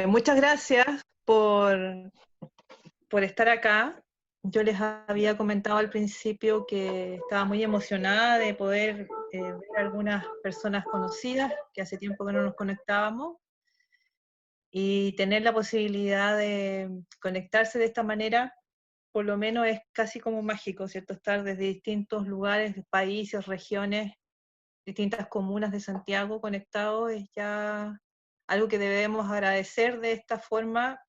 Muchas gracias por estar acá. Yo les había comentado al principio que estaba muy emocionada de poder ver algunas personas conocidas que hace tiempo que no nos conectábamos y tener la posibilidad de conectarse de esta manera, por lo menos es casi como mágico, ¿cierto? Estar desde distintos lugares, países, regiones, distintas comunas de Santiago conectados es ya algo que debemos agradecer de esta forma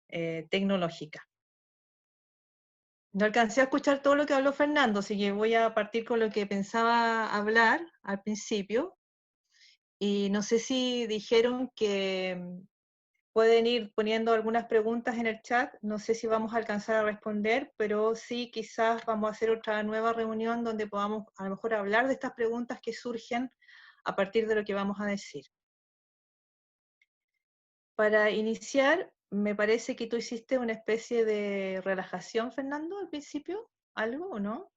tecnológica. No alcancé a escuchar todo lo que habló Fernando, así que voy a partir con lo que pensaba hablar al principio. Y no sé si dijeron que pueden ir poniendo algunas preguntas en el chat. No sé si vamos a alcanzar a responder, pero sí quizás vamos a hacer otra nueva reunión donde podamos a lo mejor hablar de estas preguntas que surgen a partir de lo que vamos a decir. Para iniciar, me parece que tú hiciste una especie de relajación, Fernando, al principio, ¿algo o no?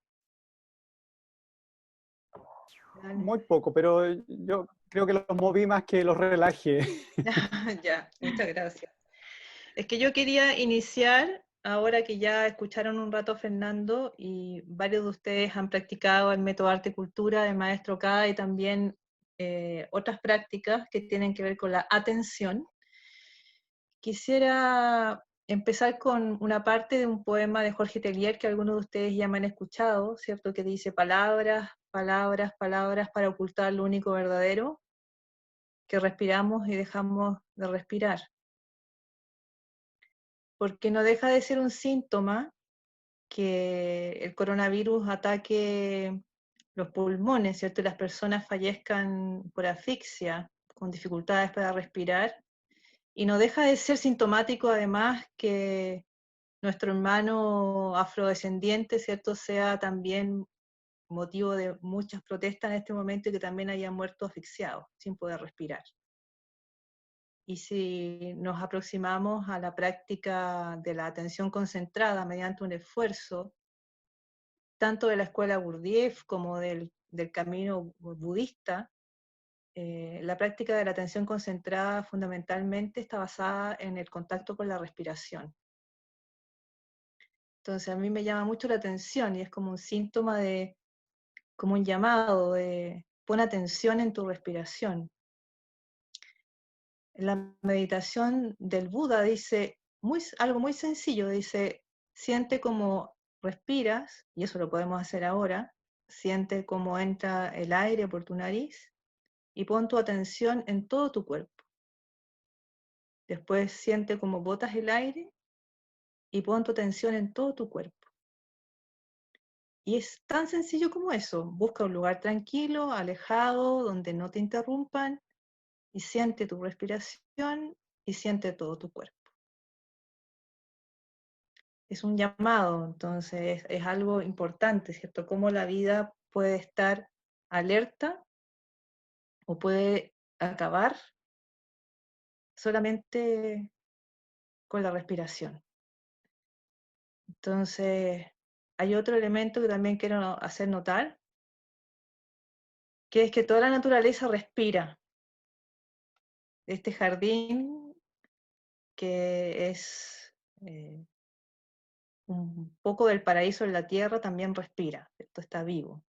Dale. Muy poco, pero yo creo que los moví más que los relajé. Ya, muchas gracias. Es que yo quería iniciar, ahora que ya escucharon un rato a Fernando y varios de ustedes han practicado el método Arte y Cultura del maestro Cada y también otras prácticas que tienen que ver con la atención. Quisiera empezar con una parte de un poema de Jorge Tellier que algunos de ustedes ya me han escuchado, ¿cierto? Que dice palabras, palabras, palabras para ocultar lo único verdadero, que respiramos y dejamos de respirar. Porque no deja de ser un síntoma que el coronavirus ataque los pulmones, ¿cierto? Y las personas fallezcan por asfixia, con dificultades para respirar. Y no deja de ser sintomático además que nuestro hermano afrodescendiente, ¿cierto?, sea también motivo de muchas protestas en este momento y que también haya muerto asfixiado, sin poder respirar. Y si nos aproximamos a la práctica de la atención concentrada mediante un esfuerzo, tanto de la escuela Gurdjieff como del camino budista, la práctica de la atención concentrada fundamentalmente está basada en el contacto con la respiración. Entonces a mí me llama mucho la atención y es como un síntoma de, como un llamado de pon atención en tu respiración. En la meditación del Buda dice algo muy sencillo, dice, siente cómo respiras, y eso lo podemos hacer ahora, siente cómo entra el aire por tu nariz y pon tu atención en todo tu cuerpo. Después siente cómo botas el aire y pon tu atención en todo tu cuerpo. Y es tan sencillo como eso. Busca un lugar tranquilo, alejado, donde no te interrumpan y siente tu respiración y siente todo tu cuerpo. Es un llamado, entonces es algo importante, ¿cierto? Cómo la vida puede estar alerta o puede acabar solamente con la respiración. Entonces, hay otro elemento que también quiero hacer notar, que es que toda la naturaleza respira. Este jardín que es un poco del paraíso en la tierra también respira, esto está vivo.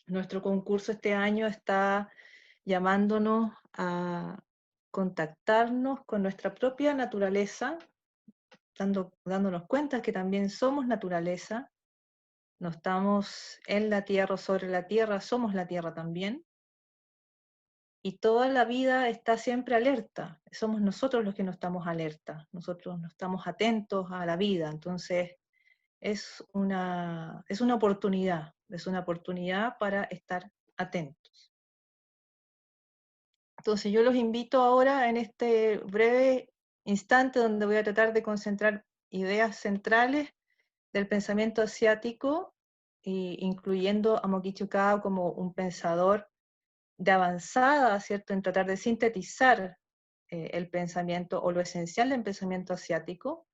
Nuestro concurso este año está llamándonos a contactarnos con nuestra propia naturaleza, dándonos cuenta que también somos naturaleza, no estamos en la tierra o sobre la tierra, somos la tierra también, y toda la vida está siempre alerta, somos nosotros los que no estamos alerta, nosotros no estamos atentos a la vida, entonces es una oportunidad para estar atentos. Entonces yo los invito ahora en este breve instante donde voy a tratar de concentrar ideas centrales del pensamiento asiático, incluyendo a Mokichi Kao como un pensador de avanzada, ¿cierto?, en tratar de sintetizar el pensamiento o lo esencial del pensamiento asiático,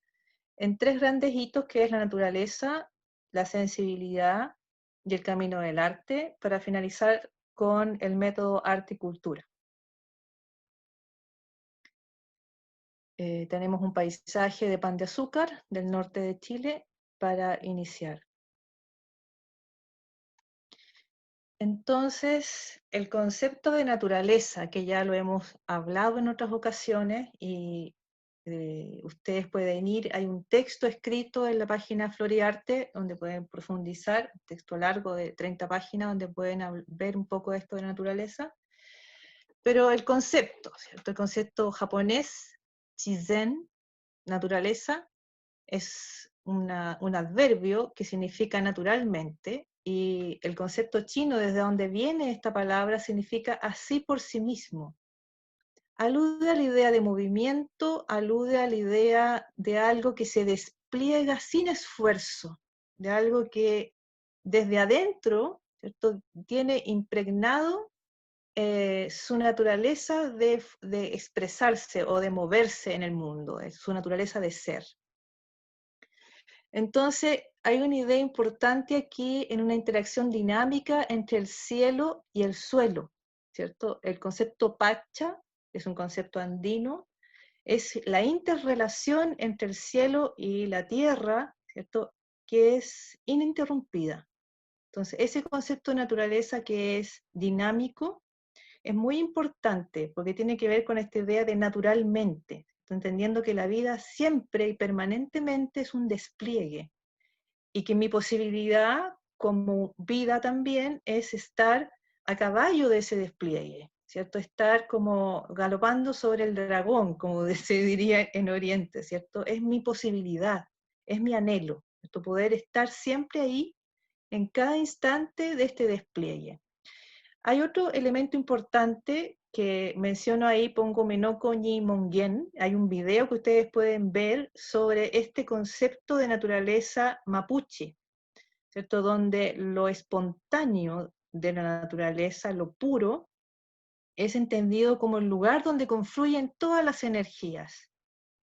en tres grandes hitos que es la naturaleza, la sensibilidad y el camino del arte, para finalizar con el método arte y cultura. Tenemos un paisaje de pan de azúcar del norte de Chile para iniciar. Entonces, el concepto de naturaleza, que ya lo hemos hablado en otras ocasiones, y ustedes pueden ir, hay un texto escrito en la página Floriarte, donde pueden profundizar, un texto largo de 30 páginas, donde pueden ver un poco de esto de naturaleza. Pero el concepto, ¿cierto? El concepto japonés, Shizen, naturaleza, es un adverbio que significa naturalmente, y el concepto chino, desde donde viene esta palabra, significa así por sí mismo. Alude a la idea de movimiento, alude a la idea de algo que se despliega sin esfuerzo, de algo que desde adentro, ¿cierto?, tiene impregnado su naturaleza de expresarse o de moverse en el mundo, su naturaleza de ser. Entonces, hay una idea importante aquí en una interacción dinámica entre el cielo y el suelo, ¿cierto? El concepto pacha, que es un concepto andino, es la interrelación entre el cielo y la tierra, ¿cierto?, que es ininterrumpida. Entonces, ese concepto de naturaleza que es dinámico es muy importante porque tiene que ver con esta idea de naturalmente, entendiendo que la vida siempre y permanentemente es un despliegue, y que mi posibilidad como vida también es estar a caballo de ese despliegue, ¿cierto? Estar como galopando sobre el dragón, como se diría en Oriente, ¿cierto? Es mi posibilidad, es mi anhelo, ¿cierto? Poder estar siempre ahí en cada instante de este despliegue. Hay otro elemento importante que menciono ahí, pongo Menoko ni Mongen. Hay un video que ustedes pueden ver sobre este concepto de naturaleza mapuche, ¿cierto? Donde lo espontáneo de la naturaleza, lo puro, es entendido como el lugar donde confluyen todas las energías.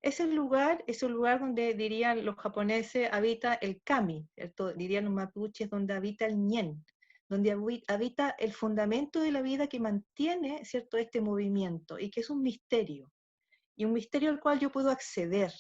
Ese lugar es el lugar donde, dirían los japoneses, habita el kami, ¿cierto? Dirían los mapuches, donde habita el ñen, donde habita el fundamento de la vida que mantiene, ¿cierto?, este movimiento, y que es un misterio, y un misterio al cual yo puedo acceder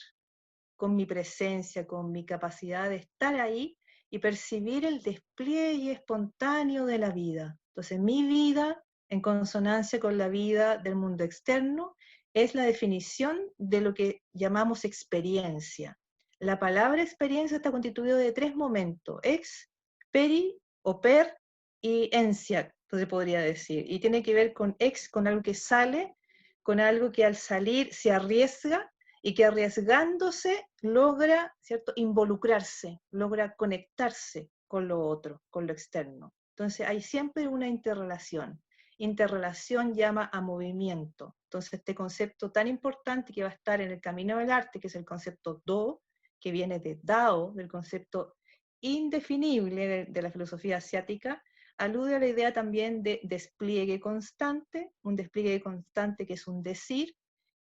con mi presencia, con mi capacidad de estar ahí y percibir el despliegue espontáneo de la vida. Entonces, mi vida, en consonancia con la vida del mundo externo, es la definición de lo que llamamos experiencia. La palabra experiencia está constituida de tres momentos: ex, peri o per y encia, se podría decir. Y tiene que ver con ex, con algo que sale, con algo que al salir se arriesga, y que arriesgándose logra, ¿cierto?, involucrarse, logra conectarse con lo otro, con lo externo. Entonces hay siempre una interrelación. Interrelación llama a movimiento. Entonces este concepto tan importante que va a estar en el camino del arte, que es el concepto Do, que viene de Dao, del concepto indefinible de la filosofía asiática, alude a la idea también de despliegue constante, un despliegue constante que es un decir.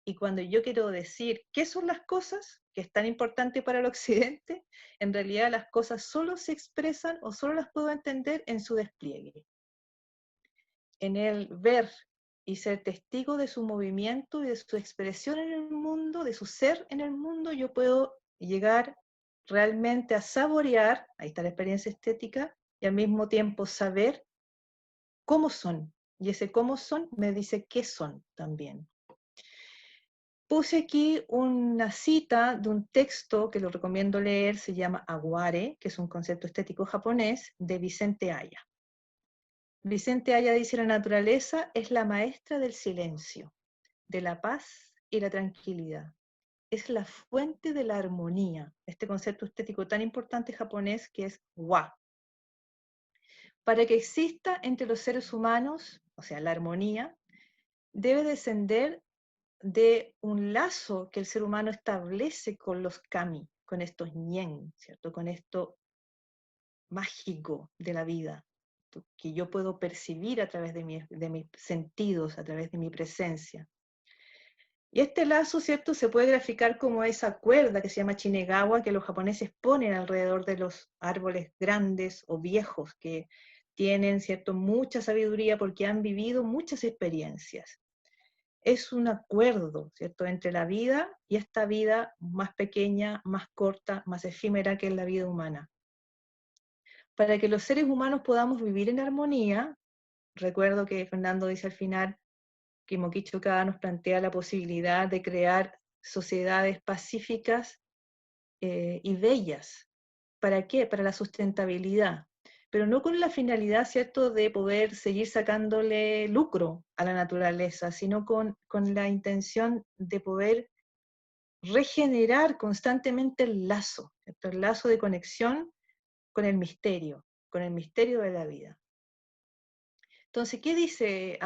Y cuando yo quiero decir qué son las cosas, que es tan importante para el occidente, en realidad las cosas solo se expresan o solo las puedo entender en su despliegue. En el ver y ser testigo de su movimiento y de su expresión en el mundo, de su ser en el mundo, yo puedo llegar realmente a saborear, ahí está la experiencia estética, y al mismo tiempo saber cómo son. Y ese cómo son me dice qué son también. Puse aquí una cita de un texto que lo recomiendo leer, se llama Aware, que es un concepto estético japonés, de Vicente Aya. Vicente Aya dice: la naturaleza es la maestra del silencio, de la paz y la tranquilidad. Es la fuente de la armonía, este concepto estético tan importante japonés que es wa. Para que exista entre los seres humanos, o sea, la armonía, debe descender de un lazo que el ser humano establece con los kami, con estos ñen, ¿cierto? Con esto mágico de la vida, que yo puedo percibir a través de mis sentidos, a través de mi presencia. Y este lazo, ¿cierto?, se puede graficar como esa cuerda que se llama chinegawa, que los japoneses ponen alrededor de los árboles grandes o viejos, que tienen, ¿cierto?, mucha sabiduría porque han vivido muchas experiencias. es un acuerdo, ¿cierto?, entre la vida y esta vida más pequeña, más corta, más efímera que es la vida humana. Para que los seres humanos podamos vivir en armonía, recuerdo que Fernando dice al final que Mokichi Okada nos plantea la posibilidad de crear sociedades pacíficas y bellas. ¿Para qué? Para la sustentabilidad, pero no con la finalidad, ¿cierto?, de poder seguir sacándole lucro a la naturaleza, sino con la intención de poder regenerar constantemente el lazo, ¿cierto?, el lazo de conexión con el misterio de la vida. Entonces, ¿qué dice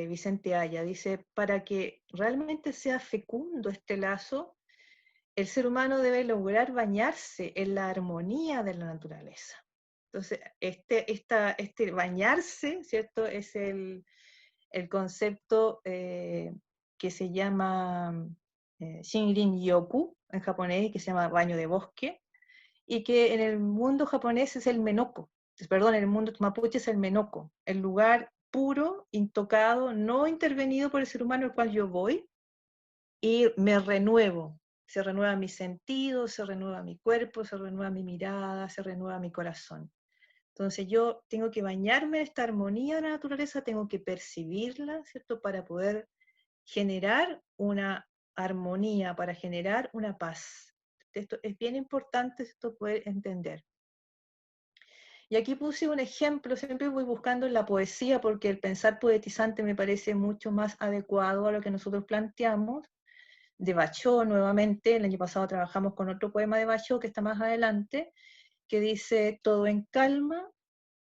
Vicente Haya? Dice, para que realmente sea fecundo este lazo, el ser humano debe lograr bañarse en la armonía de la naturaleza. Entonces, este bañarse, ¿cierto?, es el concepto que se llama Shinrin Yoku en japonés, que se llama baño de bosque, y que en el mundo japonés es el menoko, perdón, en el mundo mapuche es el menoko, el lugar puro, intocado, no intervenido por el ser humano al cual yo voy, y me renuevo. Se renueva mi sentido, se renueva mi cuerpo, se renueva mi mirada, se renueva mi corazón. Entonces yo tengo que bañarme en esta armonía de la naturaleza, tengo que percibirla, ¿cierto?, para poder generar una armonía, para generar una paz. Esto es bien importante, esto poder entender. Y aquí puse un ejemplo, siempre voy buscando en la poesía porque el pensar poetizante me parece mucho más adecuado a lo que nosotros planteamos, de Bachó nuevamente. El año pasado trabajamos con otro poema de Bachó que está más adelante, que dice: todo en calma,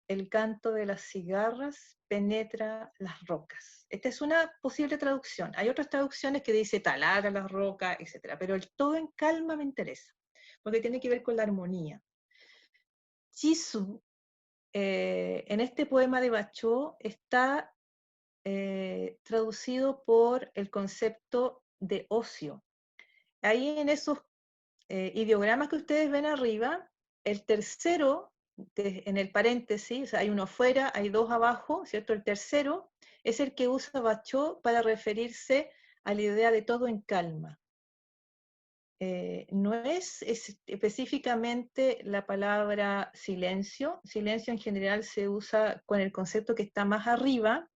el canto de las cigarras penetra las rocas. Esta es una posible traducción. Hay otras traducciones que dice talara las rocas, etc. Pero el todo en calma me interesa, porque tiene que ver con la armonía. Jisoo, en este poema de Bachó, está traducido por el concepto de ocio. Ahí en esos ideogramas que ustedes ven arriba, el tercero, en el paréntesis, o sea, hay uno afuera, hay dos abajo, ¿cierto? El tercero es el que usa Bachó para referirse a la idea de todo en calma. No es específicamente la palabra silencio. Silencio en general se usa con el concepto que está más arriba,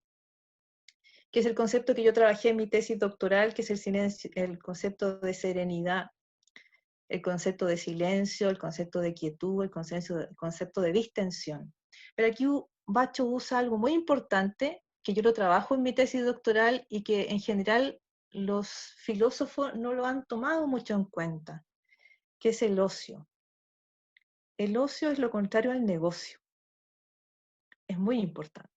que es el concepto que yo trabajé en mi tesis doctoral, que es el silencio, el concepto de serenidad, el concepto de silencio, el concepto de quietud, el concepto de distensión. Pero aquí Bachó usa algo muy importante, que yo lo trabajo en mi tesis doctoral y que en general los filósofos no lo han tomado mucho en cuenta, que es el ocio. El ocio es lo contrario al negocio. Es muy importante.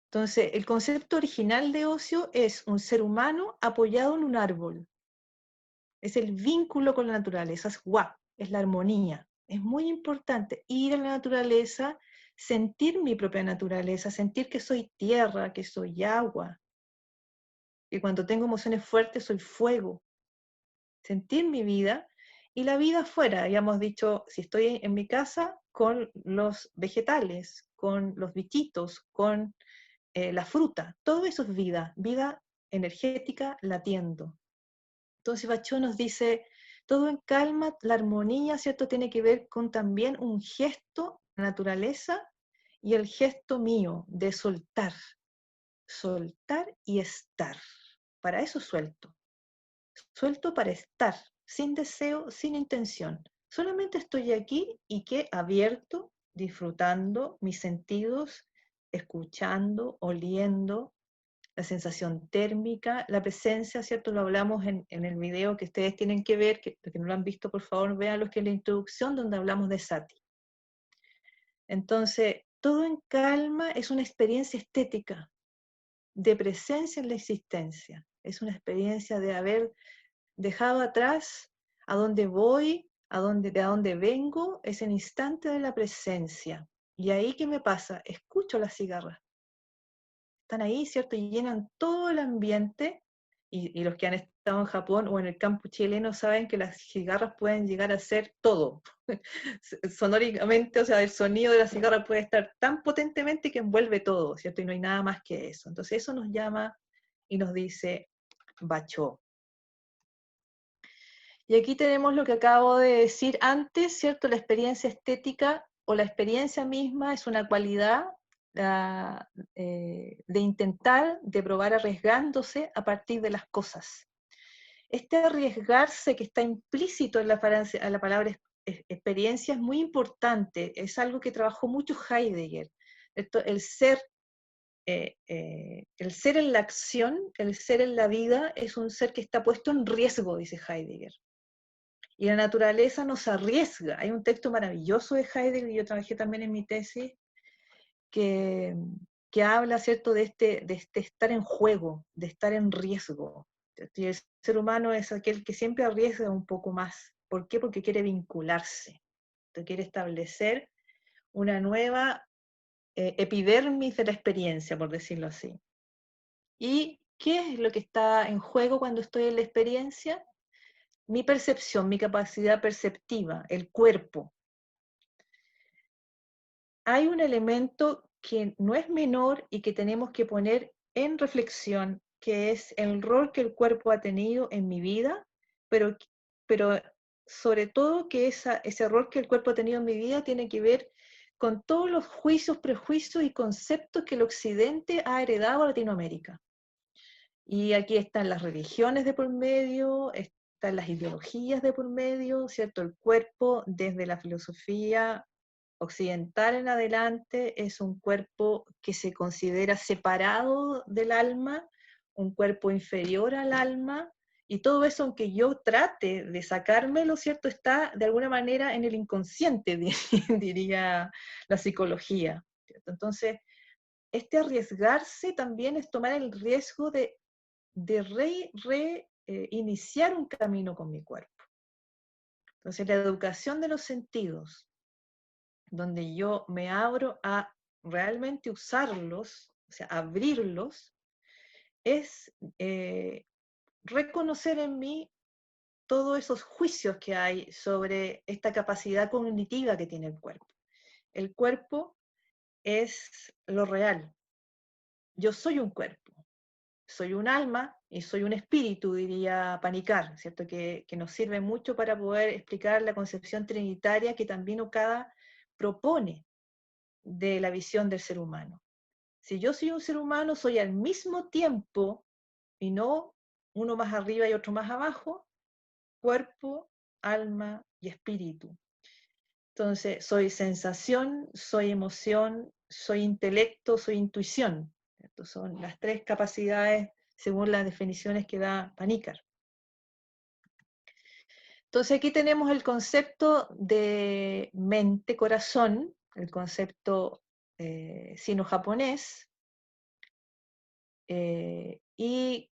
Entonces, el concepto original de ocio es un ser humano apoyado en un árbol. Es el vínculo con la naturaleza, es wa, es la armonía. Es muy importante ir a la naturaleza, sentir mi propia naturaleza, sentir que soy tierra, que soy agua, que cuando tengo emociones fuertes soy fuego. Sentir mi vida y la vida afuera. Habíamos dicho, si estoy en mi casa, con los vegetales, con los bichitos, con la fruta, todo eso es vida, vida energética latiendo. Entonces Bachó nos dice, todo en calma, la armonía, ¿cierto?, tiene que ver con también un gesto, la naturaleza, y el gesto mío de soltar, soltar y estar. Para eso suelto. Suelto para estar, sin deseo, sin intención. Solamente estoy aquí y que abierto, disfrutando mis sentidos, escuchando, oliendo, la sensación térmica, la presencia, ¿cierto? Lo hablamos en el video que ustedes tienen que ver, que no lo han visto, por favor, vean lo que es la introducción donde hablamos de Sati. Entonces, todo en calma es una experiencia estética, de presencia en la existencia. Es una experiencia de haber dejado atrás a dónde voy, de dónde vengo, es el instante de la presencia. Y ahí, ¿qué me pasa? Escucho las cigarras. Están ahí, ¿cierto? Y llenan todo el ambiente, y los que han estado en Japón o en el campo chileno saben que las cigarras pueden llegar a ser todo. Sonóricamente, o sea, el sonido de la cigarra puede estar tan potentemente que envuelve todo, ¿cierto? Y no hay nada más que eso. Entonces eso nos llama y nos dice Bachó. Y aquí tenemos lo que acabo de decir antes, ¿cierto? La experiencia estética o la experiencia misma es una cualidad de intentar, de probar arriesgándose a partir de las cosas. Este arriesgarse que está implícito en la palabra experiencia es muy importante, es algo que trabajó mucho Heidegger. El ser en la acción, el ser en la vida, es un ser que está puesto en riesgo, dice Heidegger. Y la naturaleza nos arriesga. Hay un texto maravilloso de Heidegger, y yo trabajé también en mi tesis, que habla, ¿cierto?, de este estar en juego, de estar en riesgo. Y el ser humano es aquel que siempre arriesga un poco más. ¿Por qué? Porque quiere vincularse, quiere establecer una nueva epidermis de la experiencia, por decirlo así. ¿Y qué es lo que está en juego cuando estoy en la experiencia? Mi percepción, mi capacidad perceptiva, el cuerpo. Hay un elemento que no es menor y que tenemos que poner en reflexión, que es el rol que el cuerpo ha tenido en mi vida, pero sobre todo que ese rol que el cuerpo ha tenido en mi vida tiene que ver con todos los juicios, prejuicios y conceptos que el Occidente ha heredado a Latinoamérica. Y aquí están las religiones de por medio, están las ideologías de por medio, ¿cierto? El cuerpo, desde la filosofía occidental en adelante, es un cuerpo que se considera separado del alma, un cuerpo inferior al alma, y todo eso, aunque yo trate de sacármelo, ¿cierto?, está de alguna manera en el inconsciente, diría la psicología, ¿cierto? Entonces, este arriesgarse también es tomar el riesgo de reiniciar un camino con mi cuerpo. Entonces, la educación de los sentidos, donde yo me abro a realmente usarlos, o sea, abrirlos, es reconocer en mí todos esos juicios que hay sobre esta capacidad cognitiva que tiene el cuerpo. El cuerpo es lo real. Yo soy un cuerpo, soy un alma y soy un espíritu, diría Panikkar, ¿cierto? Que nos sirve mucho para poder explicar la concepción trinitaria que también Okada propone de la visión del ser humano. Si yo soy un ser humano, soy al mismo tiempo, y no uno más arriba y otro más abajo, cuerpo, alma y espíritu. Entonces, soy sensación, soy emoción, soy intelecto, soy intuición. Estas son las tres capacidades según las definiciones que da Panikkar. Entonces aquí tenemos el concepto de mente-corazón, el concepto sino-japonés, y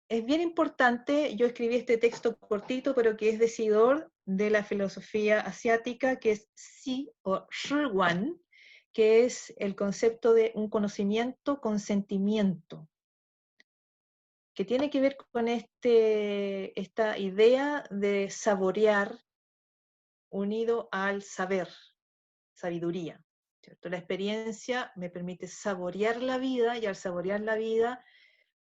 es bien importante, yo escribí este texto cortito, pero que es decidor de la filosofía asiática, que es Si o Shiwan, que es el concepto de un conocimiento con sentimiento, que tiene que ver con esta idea de saborear unido al saber, sabiduría, ¿cierto? La experiencia me permite saborear la vida, y al saborear la vida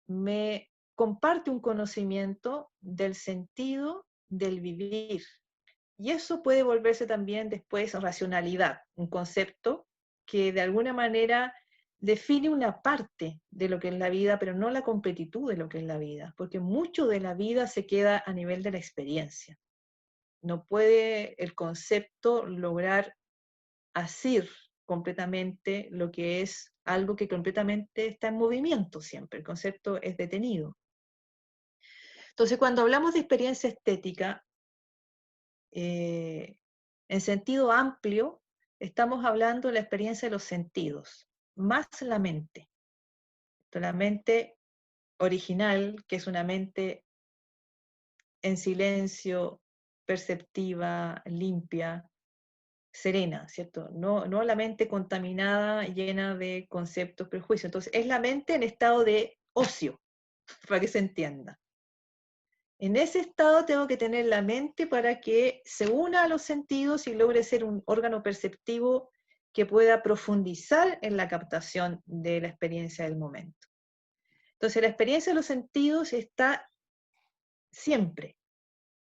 me comparte un conocimiento del sentido del vivir. Y eso puede volverse también después racionalidad, un concepto que de alguna manera define una parte de lo que es la vida, pero no la completitud de lo que es la vida, porque mucho de la vida se queda a nivel de la experiencia. No puede el concepto lograr asir completamente lo que es algo que completamente está en movimiento siempre. El concepto es detenido. Entonces, cuando hablamos de experiencia estética, en sentido amplio, estamos hablando de la experiencia de los sentidos, más la mente. La mente original, que es una mente en silencio, perceptiva, limpia, serena, ¿cierto? No la mente contaminada, llena de conceptos, prejuicios. Entonces, es la mente en estado de ocio, para que se entienda. En ese estado tengo que tener la mente para que se una a los sentidos y logre ser un órgano perceptivo que pueda profundizar en la captación de la experiencia del momento. Entonces la experiencia de los sentidos está siempre,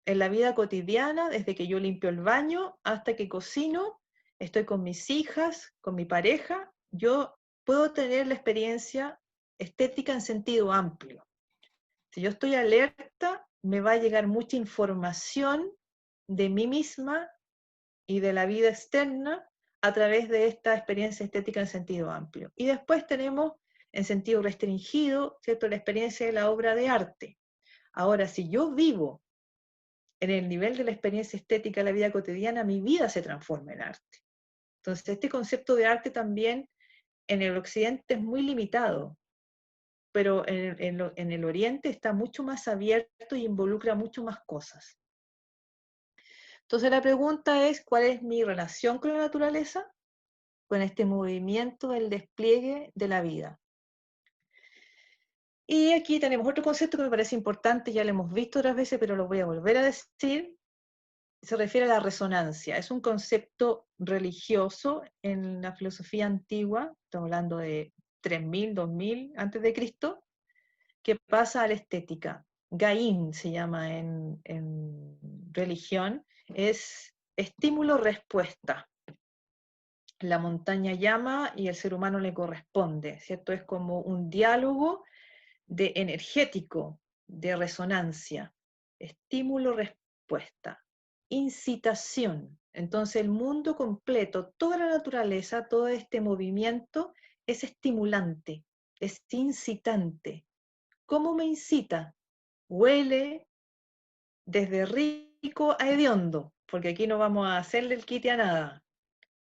en la vida cotidiana, desde que yo limpio el baño hasta que cocino, estoy con mis hijas, con mi pareja, yo puedo tener la experiencia estética en sentido amplio. Si yo estoy alerta, me va a llegar mucha información de mí misma y de la vida externa a través de esta experiencia estética en sentido amplio. Y después tenemos en sentido restringido, ¿cierto?, la experiencia de la obra de arte. Ahora, si yo vivo en el nivel de la experiencia estética de la vida cotidiana, mi vida se transforma en arte. Entonces, este concepto de arte también en el occidente es muy limitado, pero en el oriente está mucho más abierto y involucra mucho más cosas. Entonces la pregunta es, ¿cuál es mi relación con la naturaleza? Con este movimiento del despliegue de la vida. Y aquí tenemos otro concepto que me parece importante, ya lo hemos visto otras veces, pero lo voy a volver a decir, se refiere a la resonancia. Es un concepto religioso en la filosofía antigua, estamos hablando de 3000, 2000 antes de Cristo, que pasa a la estética. Gaín se llama en religión, es estímulo-respuesta. La montaña llama y el ser humano le corresponde, ¿cierto? Es como un diálogo de energético, de resonancia, estímulo-respuesta, incitación. Entonces el mundo completo, toda la naturaleza, todo este movimiento es estimulante, es incitante. ¿Cómo me incita? Huele desde rico a hediondo, porque aquí no vamos a hacerle el quite a nada.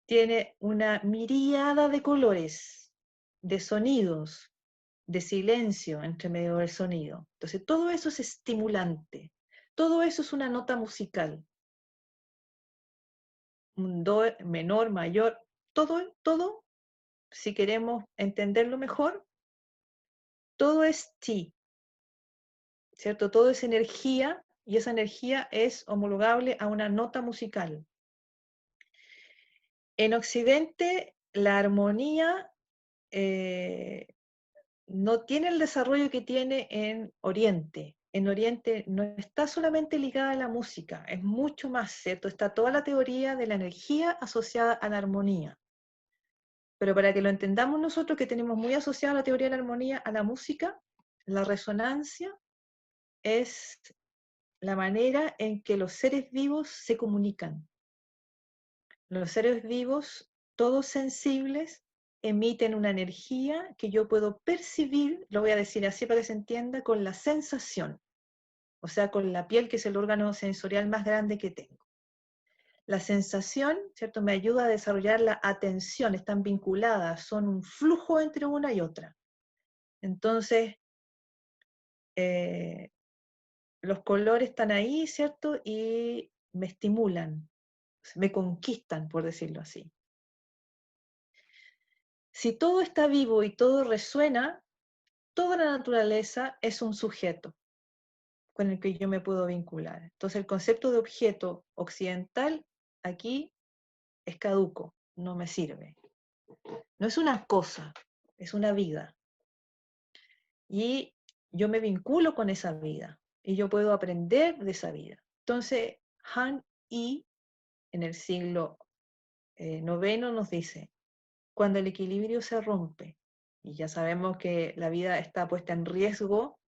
Tiene una miríada de colores, de sonidos, de silencio entre medio del sonido. Entonces todo eso es estimulante, todo eso es una nota musical, un do menor, mayor, todo, si queremos entenderlo mejor, todo es chi, ¿cierto? Todo es energía y esa energía es homologable a una nota musical. En Occidente, la armonía no tiene el desarrollo que tiene en Oriente. En Oriente no está solamente ligada a la música, es mucho más, ¿cierto? Está toda la teoría de la energía asociada a la armonía. Pero para que lo entendamos nosotros, que tenemos muy asociada la teoría de la armonía a la música, la resonancia es la manera en que los seres vivos se comunican. Los seres vivos, todos sensibles, emiten una energía que yo puedo percibir, lo voy a decir así para que se entienda, con la sensación, o sea, con la piel, que es el órgano sensorial más grande que tengo. La sensación, ¿cierto?, me ayuda a desarrollar la atención, están vinculadas, son un flujo entre una y otra. Entonces, los colores están ahí, ¿cierto?, y me estimulan, me conquistan, por decirlo así. Si todo está vivo y todo resuena, toda la naturaleza es un sujeto con el que yo me puedo vincular. Entonces el concepto de objeto occidental aquí es caduco, no me sirve. No es una cosa, es una vida. Y yo me vinculo con esa vida y yo puedo aprender de esa vida. Entonces Han Yi en el siglo noveno nos dice, cuando el equilibrio se rompe, y ya sabemos que la vida está puesta en riesgo,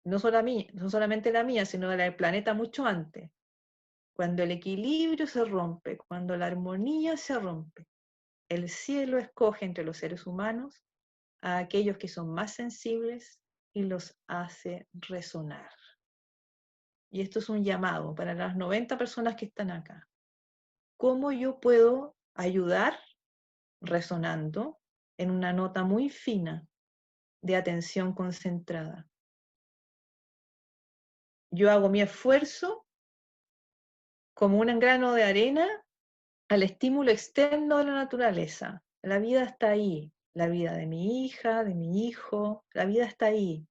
no solamente la mía, sino del planeta mucho antes. Cuando el equilibrio se rompe, cuando la armonía se rompe, el cielo escoge entre los seres humanos a aquellos que son más sensibles y los hace resonar. Y esto es un llamado para las 90 personas que están acá. ¿Cómo yo puedo ayudar resonando en una nota muy fina de atención concentrada? Yo hago mi esfuerzo como un grano de arena al estímulo externo de la naturaleza. La vida está ahí, la vida de mi hija, de mi hijo, la vida está ahí.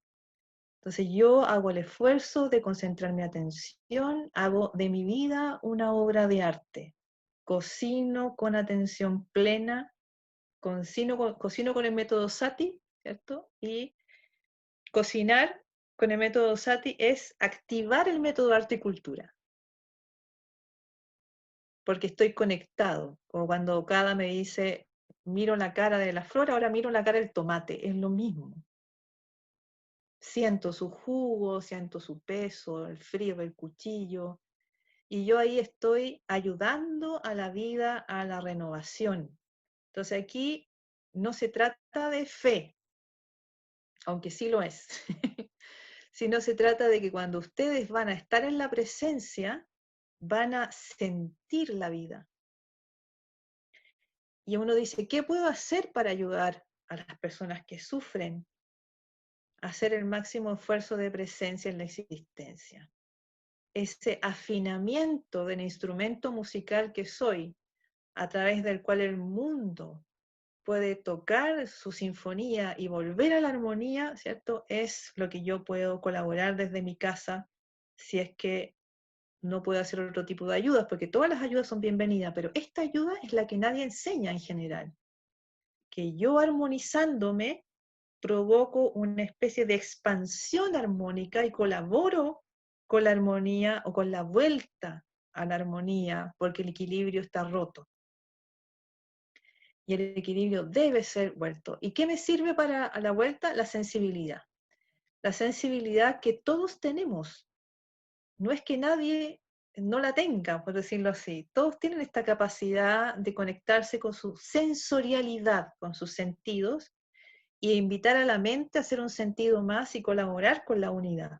Entonces yo hago el esfuerzo de concentrar mi atención, hago de mi vida una obra de arte. Cocino con atención plena, cocino con el método Sati, ¿cierto? Y cocinar con el método Sati es activar el método arte y cultura, porque estoy conectado, como cuando cada me dice, miro la cara de la flor, ahora miro la cara del tomate, es lo mismo. Siento su jugo, siento su peso, el frío del cuchillo, y yo ahí estoy ayudando a la vida, a la renovación. Entonces aquí no se trata de fe, aunque sí lo es, sino se trata de que cuando ustedes van a estar en la presencia, van a sentir la vida. Y uno dice, ¿qué puedo hacer para ayudar a las personas que sufren? Hacer el máximo esfuerzo de presencia en la existencia. Ese afinamiento del instrumento musical que soy, a través del cual el mundo puede tocar su sinfonía y volver a la armonía, ¿cierto? Es lo que yo puedo colaborar desde mi casa, si es que no puedo hacer otro tipo de ayudas, porque todas las ayudas son bienvenidas, pero esta ayuda es la que nadie enseña en general. Que yo armonizándome provoco una especie de expansión armónica y colaboro con la armonía o con la vuelta a la armonía, porque el equilibrio está roto. Y el equilibrio debe ser vuelto. ¿Y qué me sirve para la vuelta? La sensibilidad. La sensibilidad que todos tenemos. No es que nadie no la tenga, por decirlo así. Todos tienen esta capacidad de conectarse con su sensorialidad, con sus sentidos, y invitar a la mente a hacer un sentido más y colaborar con la unidad.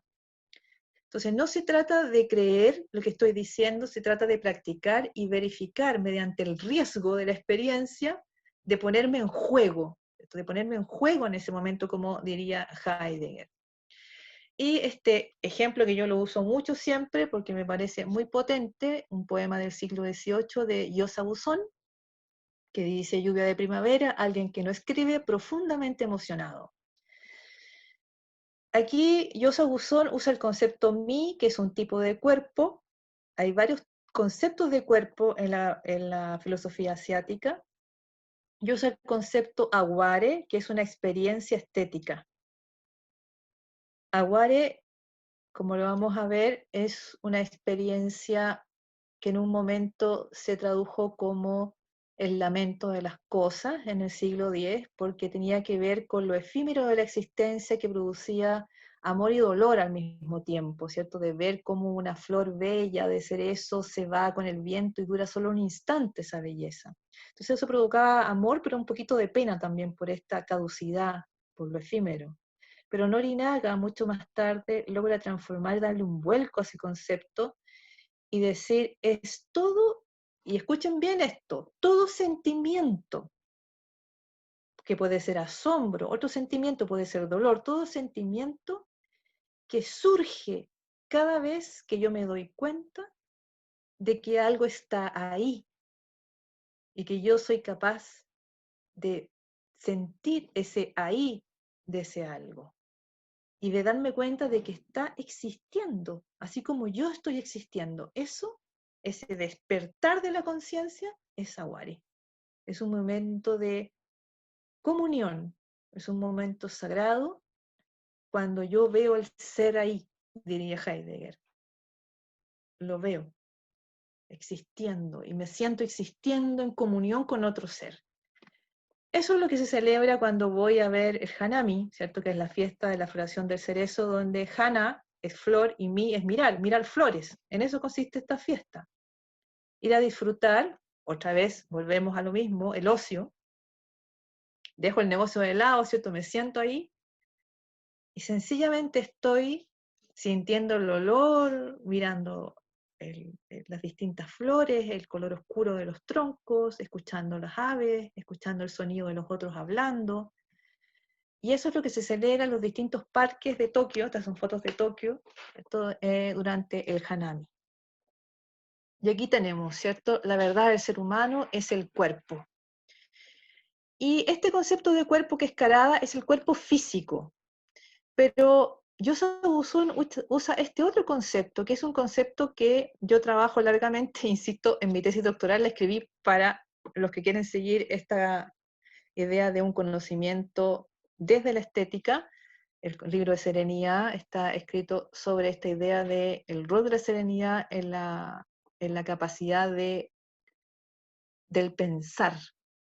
Entonces, no se trata de creer lo que estoy diciendo, se trata de practicar y verificar mediante el riesgo de la experiencia de ponerme en juego, en ese momento, como diría Heidegger. Y este ejemplo que yo lo uso mucho siempre porque me parece muy potente, un poema del siglo XVIII de Yosa Buzón, que dice lluvia de primavera, alguien que no escribe profundamente emocionado. Aquí Yosa Buzón usa el concepto mi, que es un tipo de cuerpo. Hay varios conceptos de cuerpo en la filosofía asiática. Yo uso el concepto aware, que es una experiencia estética. Aware, como lo vamos a ver, es una experiencia que en un momento se tradujo como el lamento de las cosas en el siglo X, porque tenía que ver con lo efímero de la existencia que producía amor y dolor al mismo tiempo, ¿cierto? De ver cómo una flor bella de cerezo se va con el viento y dura solo un instante esa belleza. Entonces eso provocaba amor, pero un poquito de pena también por esta caducidad, por lo efímero. Pero Norinaga, mucho más tarde, logra transformar y darle un vuelco a ese concepto y decir, es todo, y escuchen bien esto, todo sentimiento, que puede ser asombro, otro sentimiento puede ser dolor, todo sentimiento que surge cada vez que yo me doy cuenta de que algo está ahí y que yo soy capaz de sentir ese ahí de ese algo y de darme cuenta de que está existiendo, así como yo estoy existiendo. Eso, ese despertar de la conciencia, es Awari. Es un momento de comunión, es un momento sagrado cuando yo veo el ser ahí, diría Heidegger. Lo veo existiendo y me siento existiendo en comunión con otro ser. Eso es lo que se celebra cuando voy a ver el Hanami, ¿cierto? Que es la fiesta de la floración del cerezo, donde Hana es flor y Mi es mirar flores. En eso consiste esta fiesta. Ir a disfrutar, otra vez volvemos a lo mismo, el ocio. Dejo el negocio de lado, ¿cierto? Me siento ahí y sencillamente estoy sintiendo el olor, mirando las distintas flores, el color oscuro de los troncos, escuchando las aves, escuchando el sonido de los otros hablando. Y eso es lo que se celebra en los distintos parques de Tokio, estas son fotos de Tokio, durante el Hanami. Y aquí tenemos, ¿cierto? La verdad del ser humano es el cuerpo. Y este concepto de cuerpo que es Karada es el cuerpo físico. Pero Yosa Buzón usa este otro concepto, que es un concepto que yo trabajo largamente, insisto, en mi tesis doctoral la escribí para los que quieren seguir esta idea de un conocimiento desde la estética. El libro de Serenidad está escrito sobre esta idea de el rol de la serenidad en la capacidad del pensar,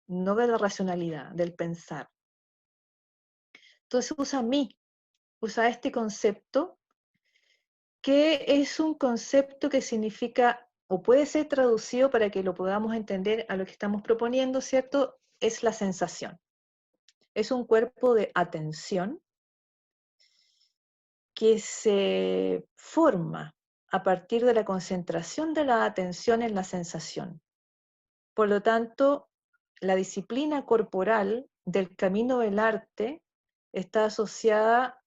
no de la racionalidad, del pensar. Entonces usa este concepto, que es un concepto que significa, o puede ser traducido para que lo podamos entender a lo que estamos proponiendo, ¿cierto? Es la sensación. Es un cuerpo de atención que se forma a partir de la concentración de la atención en la sensación. Por lo tanto, la disciplina corporal del camino del arte está asociada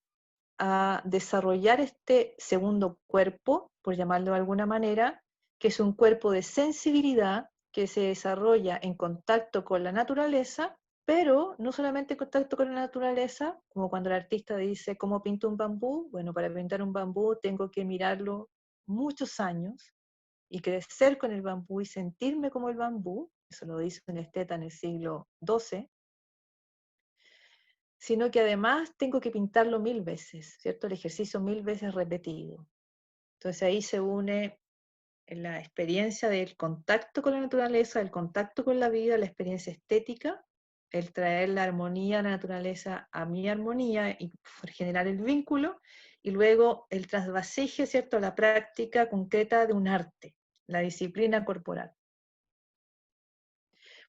a desarrollar este segundo cuerpo, por llamarlo de alguna manera, que es un cuerpo de sensibilidad que se desarrolla en contacto con la naturaleza, pero no solamente en contacto con la naturaleza, como cuando el artista dice, ¿cómo pinto un bambú? Bueno, para pintar un bambú tengo que mirarlo muchos años y crecer con el bambú y sentirme como el bambú, eso lo dice un esteta en el siglo XII, sino que además tengo que pintarlo 1000 veces, ¿cierto? El ejercicio 1000 veces repetido. Entonces ahí se une la experiencia del contacto con la naturaleza, el contacto con la vida, la experiencia estética, el traer la armonía de la naturaleza a mi armonía y generar el vínculo, y luego el trasvasije, ¿cierto? La práctica concreta de un arte, la disciplina corporal.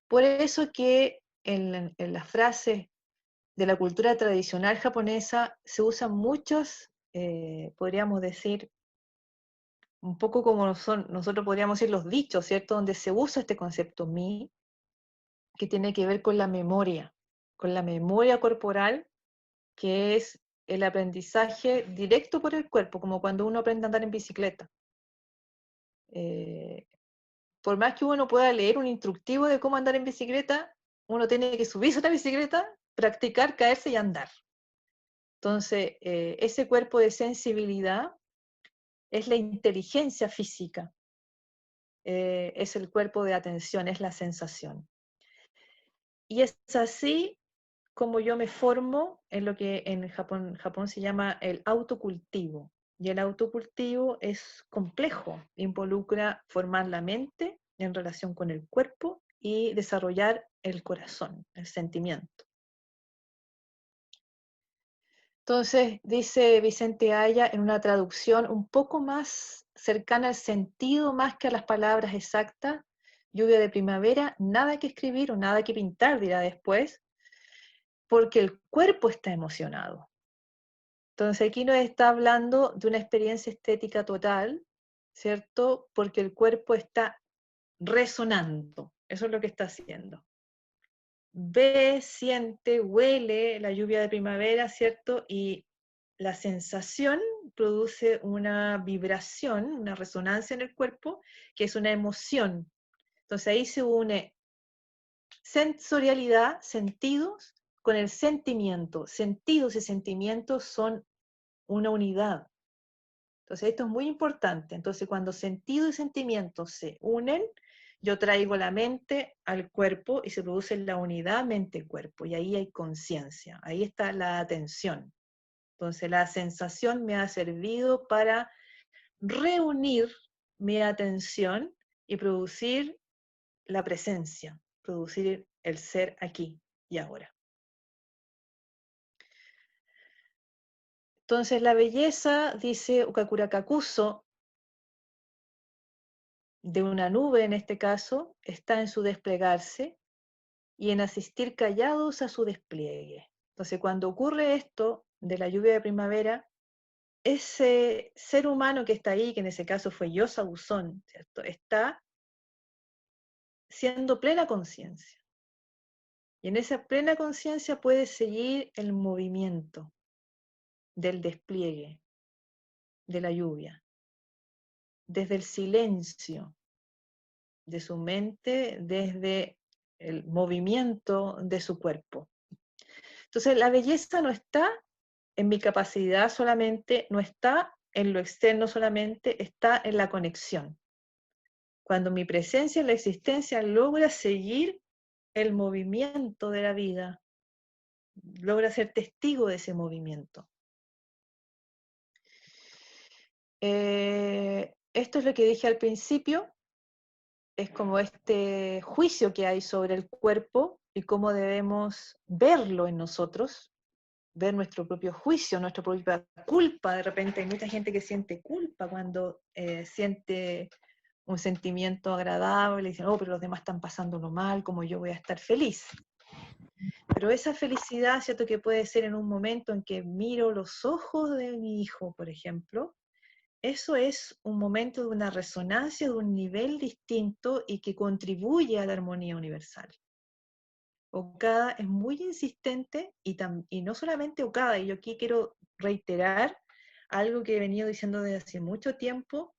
Por eso que en las frases de la cultura tradicional japonesa se usan muchos, podríamos decir, un poco como nosotros podríamos decir los dichos, ¿cierto? Donde se usa este concepto mi, que tiene que ver con la memoria corporal, que es el aprendizaje directo por el cuerpo, como cuando uno aprende a andar en bicicleta. Eh, por más que uno pueda leer un instructivo de cómo andar en bicicleta, uno tiene que subirse a la bicicleta, practicar, caerse y andar. Entonces, ese cuerpo de sensibilidad es la inteligencia física, es el cuerpo de atención, es la sensación. Y es así como yo me formo en lo que en Japón se llama el autocultivo. Y el autocultivo es complejo, involucra formar la mente en relación con el cuerpo y desarrollar el corazón, el sentimiento. Entonces, dice Vicente Aya en una traducción un poco más cercana al sentido, más que a las palabras exactas, lluvia de primavera, nada que escribir o nada que pintar, dirá después, porque el cuerpo está emocionado. Entonces aquí nos está hablando de una experiencia estética total, ¿cierto? Porque el cuerpo está resonando, eso es lo que está haciendo. Ve, siente, huele la lluvia de primavera, ¿cierto? Y la sensación produce una vibración, una resonancia en el cuerpo, que es una emoción. Entonces ahí se une sensorialidad, sentidos, con el sentimiento. Sentidos y sentimientos son una unidad. Entonces esto es muy importante. Entonces cuando sentido y sentimiento se unen, yo traigo la mente al cuerpo y se produce la unidad mente-cuerpo. Y ahí hay conciencia, ahí está la atención. Entonces la sensación me ha servido para reunir mi atención y producir la presencia, producir el ser aquí y ahora. Entonces la belleza, dice Ukakura Kakuzo, de una nube en este caso, está en su desplegarse y en asistir callados a su despliegue. Entonces cuando ocurre esto de la lluvia de primavera, ese ser humano que está ahí, que en ese caso fue Yosa Buzón, ¿cierto? Está siendo plena conciencia. Y en esa plena conciencia puede seguir el movimiento del despliegue de la lluvia, desde el silencio de su mente, desde el movimiento de su cuerpo. Entonces la belleza no está en mi capacidad solamente, no está en lo externo solamente, está en la conexión. Cuando mi presencia en la existencia logra seguir el movimiento de la vida, logra ser testigo de ese movimiento. Esto es lo que dije al principio, es como este juicio que hay sobre el cuerpo y cómo debemos verlo en nosotros, ver nuestro propio juicio, nuestra propia culpa. De repente hay mucha gente que siente culpa cuando siente un sentimiento agradable y dicen, oh, pero los demás están pasándolo mal, ¿cómo yo voy a estar feliz? Pero esa felicidad, ¿cierto? Que puede ser en un momento en que miro los ojos de mi hijo, por ejemplo, eso es un momento de una resonancia, de un nivel distinto y que contribuye a la armonía universal. Okada es muy insistente y no solamente Okada, y yo aquí quiero reiterar algo que he venido diciendo desde hace mucho tiempo,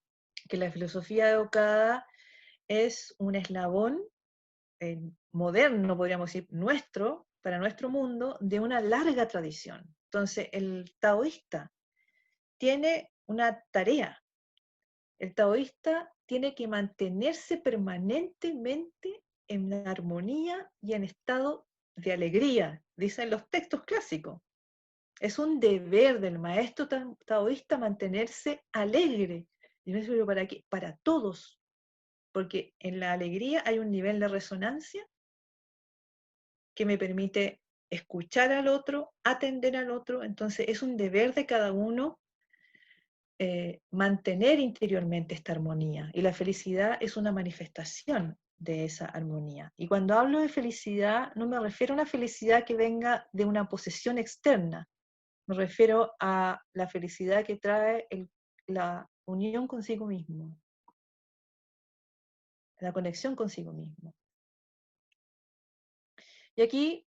que la filosofía de Okada es un eslabón moderno, podríamos decir, nuestro, para nuestro mundo, de una larga tradición. Entonces, el taoísta tiene una tarea. El taoísta tiene que mantenerse permanentemente en armonía y en estado de alegría, dicen los textos clásicos. Es un deber del maestro taoísta mantenerse alegre. Y no es solo para qué, para todos, porque en la alegría hay un nivel de resonancia que me permite escuchar al otro, atender al otro. Entonces es un deber de cada uno mantener interiormente esta armonía. Y la felicidad es una manifestación de esa armonía. Y cuando hablo de felicidad, no me refiero a una felicidad que venga de una posesión externa, me refiero a la felicidad que trae la unión consigo mismo, la conexión consigo mismo. Y aquí,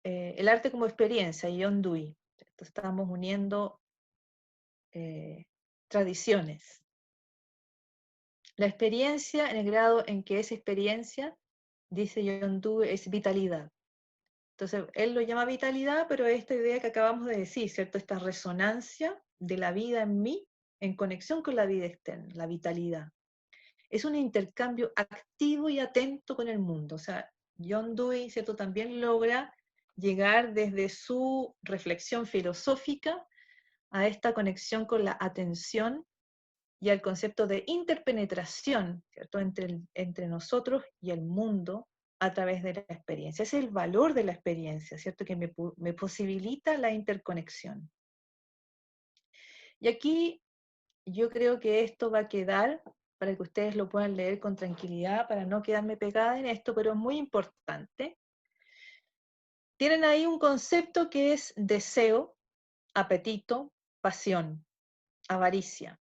el arte como experiencia, John Dewey. Estamos uniendo tradiciones. La experiencia, en el grado en que es experiencia, dice John Dewey, es vitalidad. Entonces, él lo llama vitalidad, pero esta idea que acabamos de decir, ¿cierto? Esta resonancia de la vida en mí en conexión con la vida externa, la vitalidad. Es un intercambio activo y atento con el mundo. O sea, John Dewey, ¿cierto? También logra llegar desde su reflexión filosófica a esta conexión con la atención y al concepto de interpenetración, ¿cierto? Entre nosotros y el mundo a través de la experiencia. Ese es el valor de la experiencia, ¿cierto? Que me posibilita la interconexión. Y aquí yo creo que esto va a quedar para que ustedes lo puedan leer con tranquilidad, para no quedarme pegada en esto, pero es muy importante. Tienen ahí un concepto que es deseo, apetito, pasión, avaricia.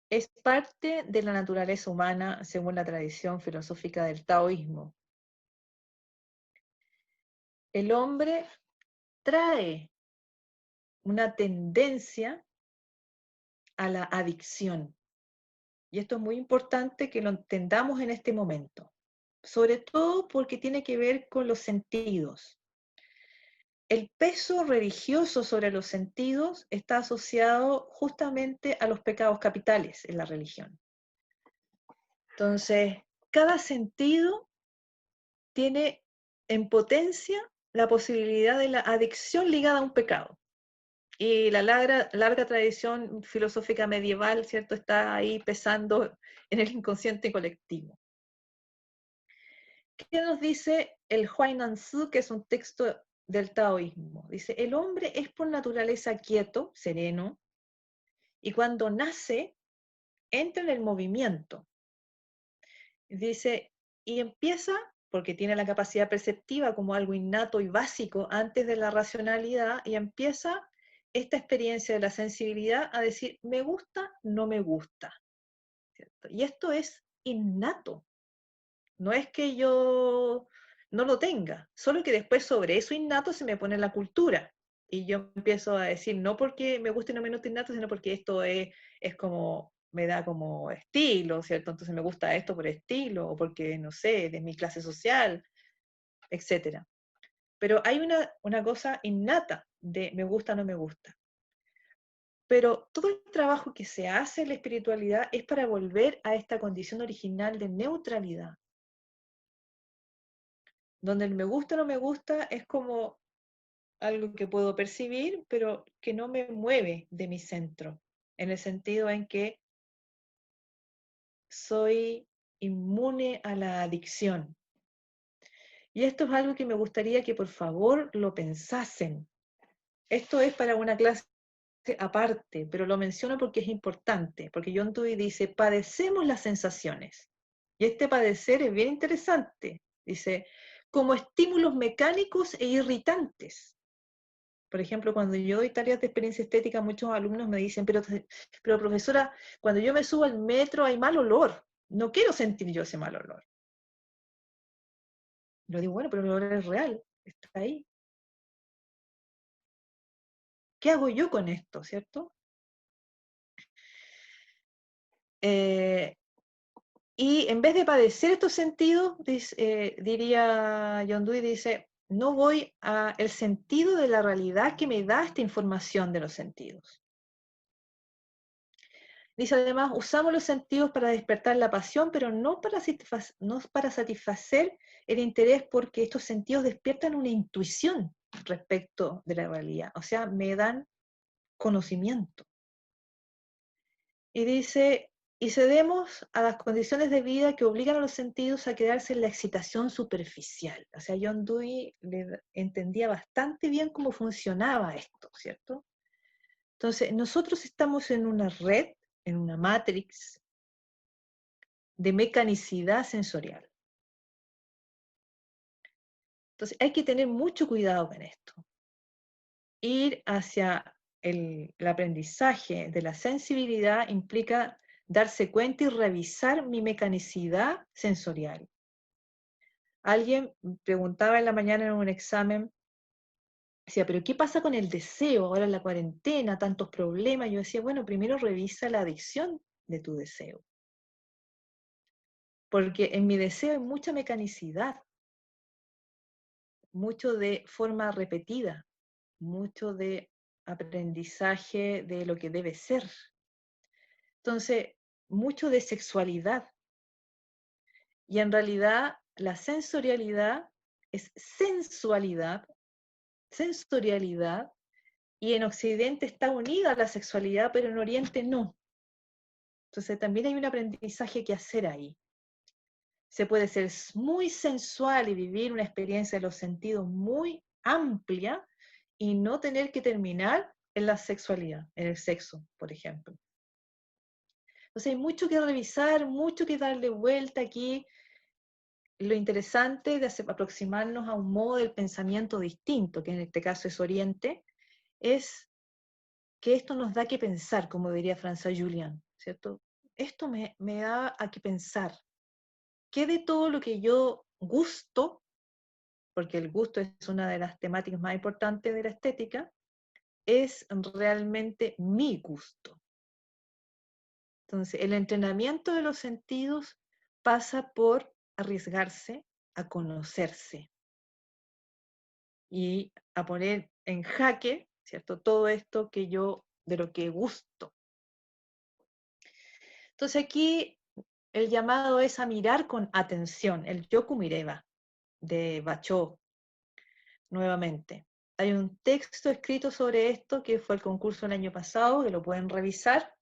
Es parte de la naturaleza humana según la tradición filosófica del taoísmo. El hombre trae una tendencia a la adicción. Y esto es muy importante que lo entendamos en este momento, sobre todo porque tiene que ver con los sentidos. El peso religioso sobre los sentidos está asociado justamente a los pecados capitales en la religión. Entonces, cada sentido tiene en potencia la posibilidad de la adicción ligada a un pecado. Y la larga tradición filosófica medieval, ¿cierto?, está ahí pesando en el inconsciente colectivo. ¿Qué nos dice el Huainan Zi, que es un texto del taoísmo? Dice, el hombre es por naturaleza quieto, sereno, y cuando nace, entra en el movimiento. Dice, y empieza, porque tiene la capacidad perceptiva como algo innato y básico antes de la racionalidad, y empieza esta experiencia de la sensibilidad a decir, me gusta, no me gusta. ¿Cierto? Y esto es innato. No es que yo no lo tenga, solo que después sobre eso innato se me pone la cultura. Y yo empiezo a decir, no porque me guste y no me guste innato, sino porque esto es como, me da como estilo, ¿cierto? Entonces me gusta esto por estilo, o porque, no sé, de mi clase social, etc. Pero hay una cosa innata de me gusta, no me gusta. Pero todo el trabajo que se hace en la espiritualidad es para volver a esta condición original de neutralidad. donde el me gusta o no me gusta es como algo que puedo percibir, pero que no me mueve de mi centro, en el sentido en que soy inmune a la adicción. Y esto es algo que me gustaría que por favor lo pensasen. Esto es para una clase aparte, pero lo menciono porque es importante, porque John Dewey dice, padecemos las sensaciones. Y este padecer es bien interesante. Dice, como estímulos mecánicos e irritantes. Por ejemplo, cuando yo doy tareas de experiencia estética, muchos alumnos me dicen, pero profesora, cuando yo me subo al metro hay mal olor. No quiero sentir yo ese mal olor. Lo digo, bueno, pero el olor es real, está ahí. ¿Qué hago yo con esto, cierto? Y en vez de padecer estos sentidos, diría John Dewey, dice, no voy al sentido de la realidad que me da esta información de los sentidos. Dice además, usamos los sentidos para despertar la pasión, pero no para satisfacer el interés, porque estos sentidos despiertan una intuición respecto de la realidad, o sea, me dan conocimiento. Y dice, y cedemos a las condiciones de vida que obligan a los sentidos a quedarse en la excitación superficial. O sea, John Dewey entendía bastante bien cómo funcionaba esto, ¿cierto? Entonces, nosotros estamos en una red, en una matrix de mecanicidad sensorial. Entonces, hay que tener mucho cuidado con esto. Ir hacia el aprendizaje de la sensibilidad implica darse cuenta y revisar mi mecanicidad sensorial. Alguien preguntaba en la mañana en un examen, decía, pero ¿qué pasa con el deseo ahora en la cuarentena, tantos problemas? Yo decía, bueno, primero revisa la adicción de tu deseo. Porque en mi deseo hay mucha mecanicidad, mucho de forma repetida, mucho de aprendizaje de lo que debe ser. Entonces, mucho de sexualidad. Y en realidad, la sensorialidad es sensualidad, sensorialidad, y en Occidente está unida a la sexualidad, pero en Oriente no. Entonces también hay un aprendizaje que hacer ahí. Se puede ser muy sensual y vivir una experiencia de los sentidos muy amplia y no tener que terminar en la sexualidad, en el sexo, por ejemplo. Entonces hay mucho que revisar, mucho que darle vuelta aquí. Lo interesante de aproximarnos a un modo del pensamiento distinto, que en este caso es Oriente, es que esto nos da que pensar, como diría François Julian, ¿cierto? Esto me da a que pensar. ¿Qué de todo lo que yo gusto, porque el gusto es una de las temáticas más importantes de la estética, es realmente mi gusto? Entonces, el entrenamiento de los sentidos pasa por arriesgarse a conocerse y a poner en jaque, ¿cierto? Todo esto que yo, de lo que gusto. Entonces aquí el llamado es a mirar con atención, el Yoku Mireba de Bachó, nuevamente. Hay un texto escrito sobre esto que fue el concurso el año pasado, que lo pueden revisar.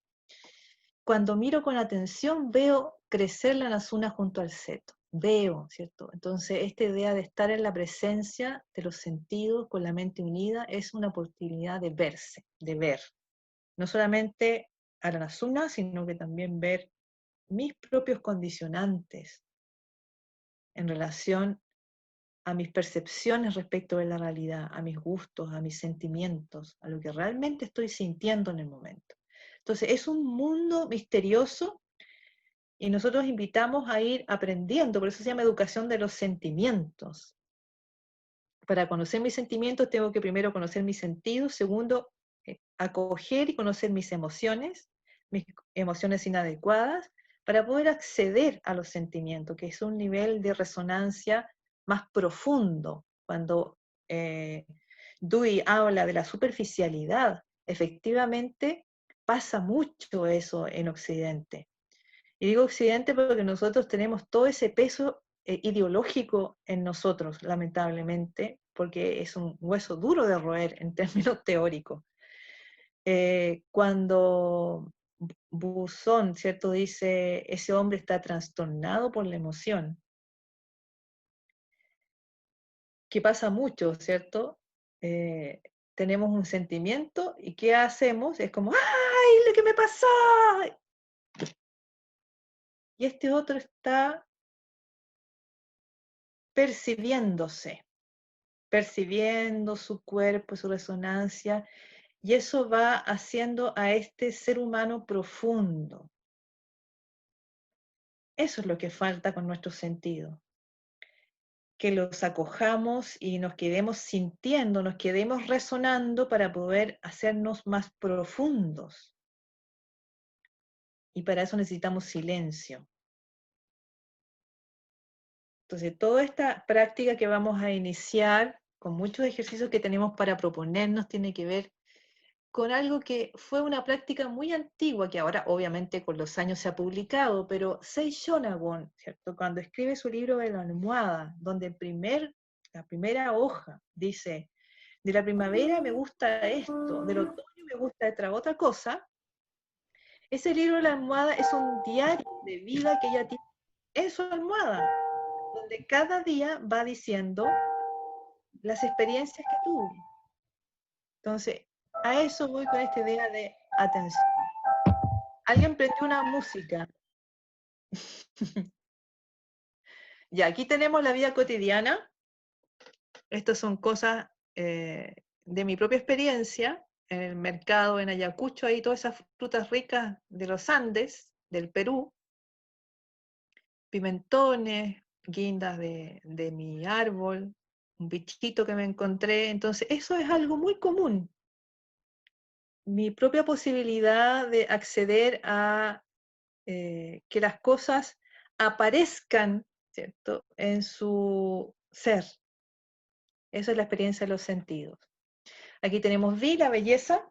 Cuando miro con atención veo crecer la Nasuna junto al seto. Veo, ¿cierto? Entonces esta idea de estar en la presencia de los sentidos con la mente unida es una oportunidad de verse, de ver. No solamente a la Nasuna, sino que también ver mis propios condicionantes en relación a mis percepciones respecto de la realidad, a mis gustos, a mis sentimientos, a lo que realmente estoy sintiendo en el momento. Entonces, es un mundo misterioso y nosotros invitamos a ir aprendiendo, por eso se llama educación de los sentimientos. Para conocer mis sentimientos tengo que primero conocer mis sentidos, segundo, acoger y conocer mis emociones inadecuadas, para poder acceder a los sentimientos, que es un nivel de resonancia más profundo. Cuando Dewey habla de la superficialidad, efectivamente pasa mucho eso en Occidente. Y digo Occidente porque nosotros tenemos todo ese peso ideológico en nosotros, lamentablemente, porque es un hueso duro de roer en términos teóricos. Cuando Buzón, ¿cierto?, dice, ese hombre está trastornado por la emoción, que pasa mucho, ¿cierto? Tenemos un sentimiento y ¿qué hacemos? Es como, ¡ay, lo que me pasó! Y este otro está percibiéndose, percibiendo su cuerpo, su resonancia, y eso va haciendo a este ser humano profundo. Eso es lo que falta con nuestros sentidos, que los acojamos y nos quedemos sintiendo, nos quedemos resonando para poder hacernos más profundos. Y para eso necesitamos silencio. Entonces, toda esta práctica que vamos a iniciar, con muchos ejercicios que tenemos para proponernos, tiene que ver con algo que fue una práctica muy antigua, que ahora obviamente con los años se ha publicado, pero Sei Shonagon, ¿cierto?, cuando escribe su libro de la almohada, donde la primera hoja dice, de la primavera me gusta esto, del otoño me gusta otra cosa, ese libro de la almohada es un diario de vida que ella tiene en su almohada, donde cada día va diciendo las experiencias que tuvo. Entonces, a eso voy con esta idea de atención. Alguien prendió una música. Ya, aquí tenemos la vida cotidiana. Estas son cosas de mi propia experiencia. En el mercado en Ayacucho hay todas esas frutas ricas de los Andes, del Perú. Pimentones, guindas de mi árbol, un bichito que me encontré. Entonces, eso es algo muy común. Mi propia posibilidad de acceder a que las cosas aparezcan, ¿cierto?, en su ser. Esa es la experiencia de los sentidos. Aquí tenemos la belleza,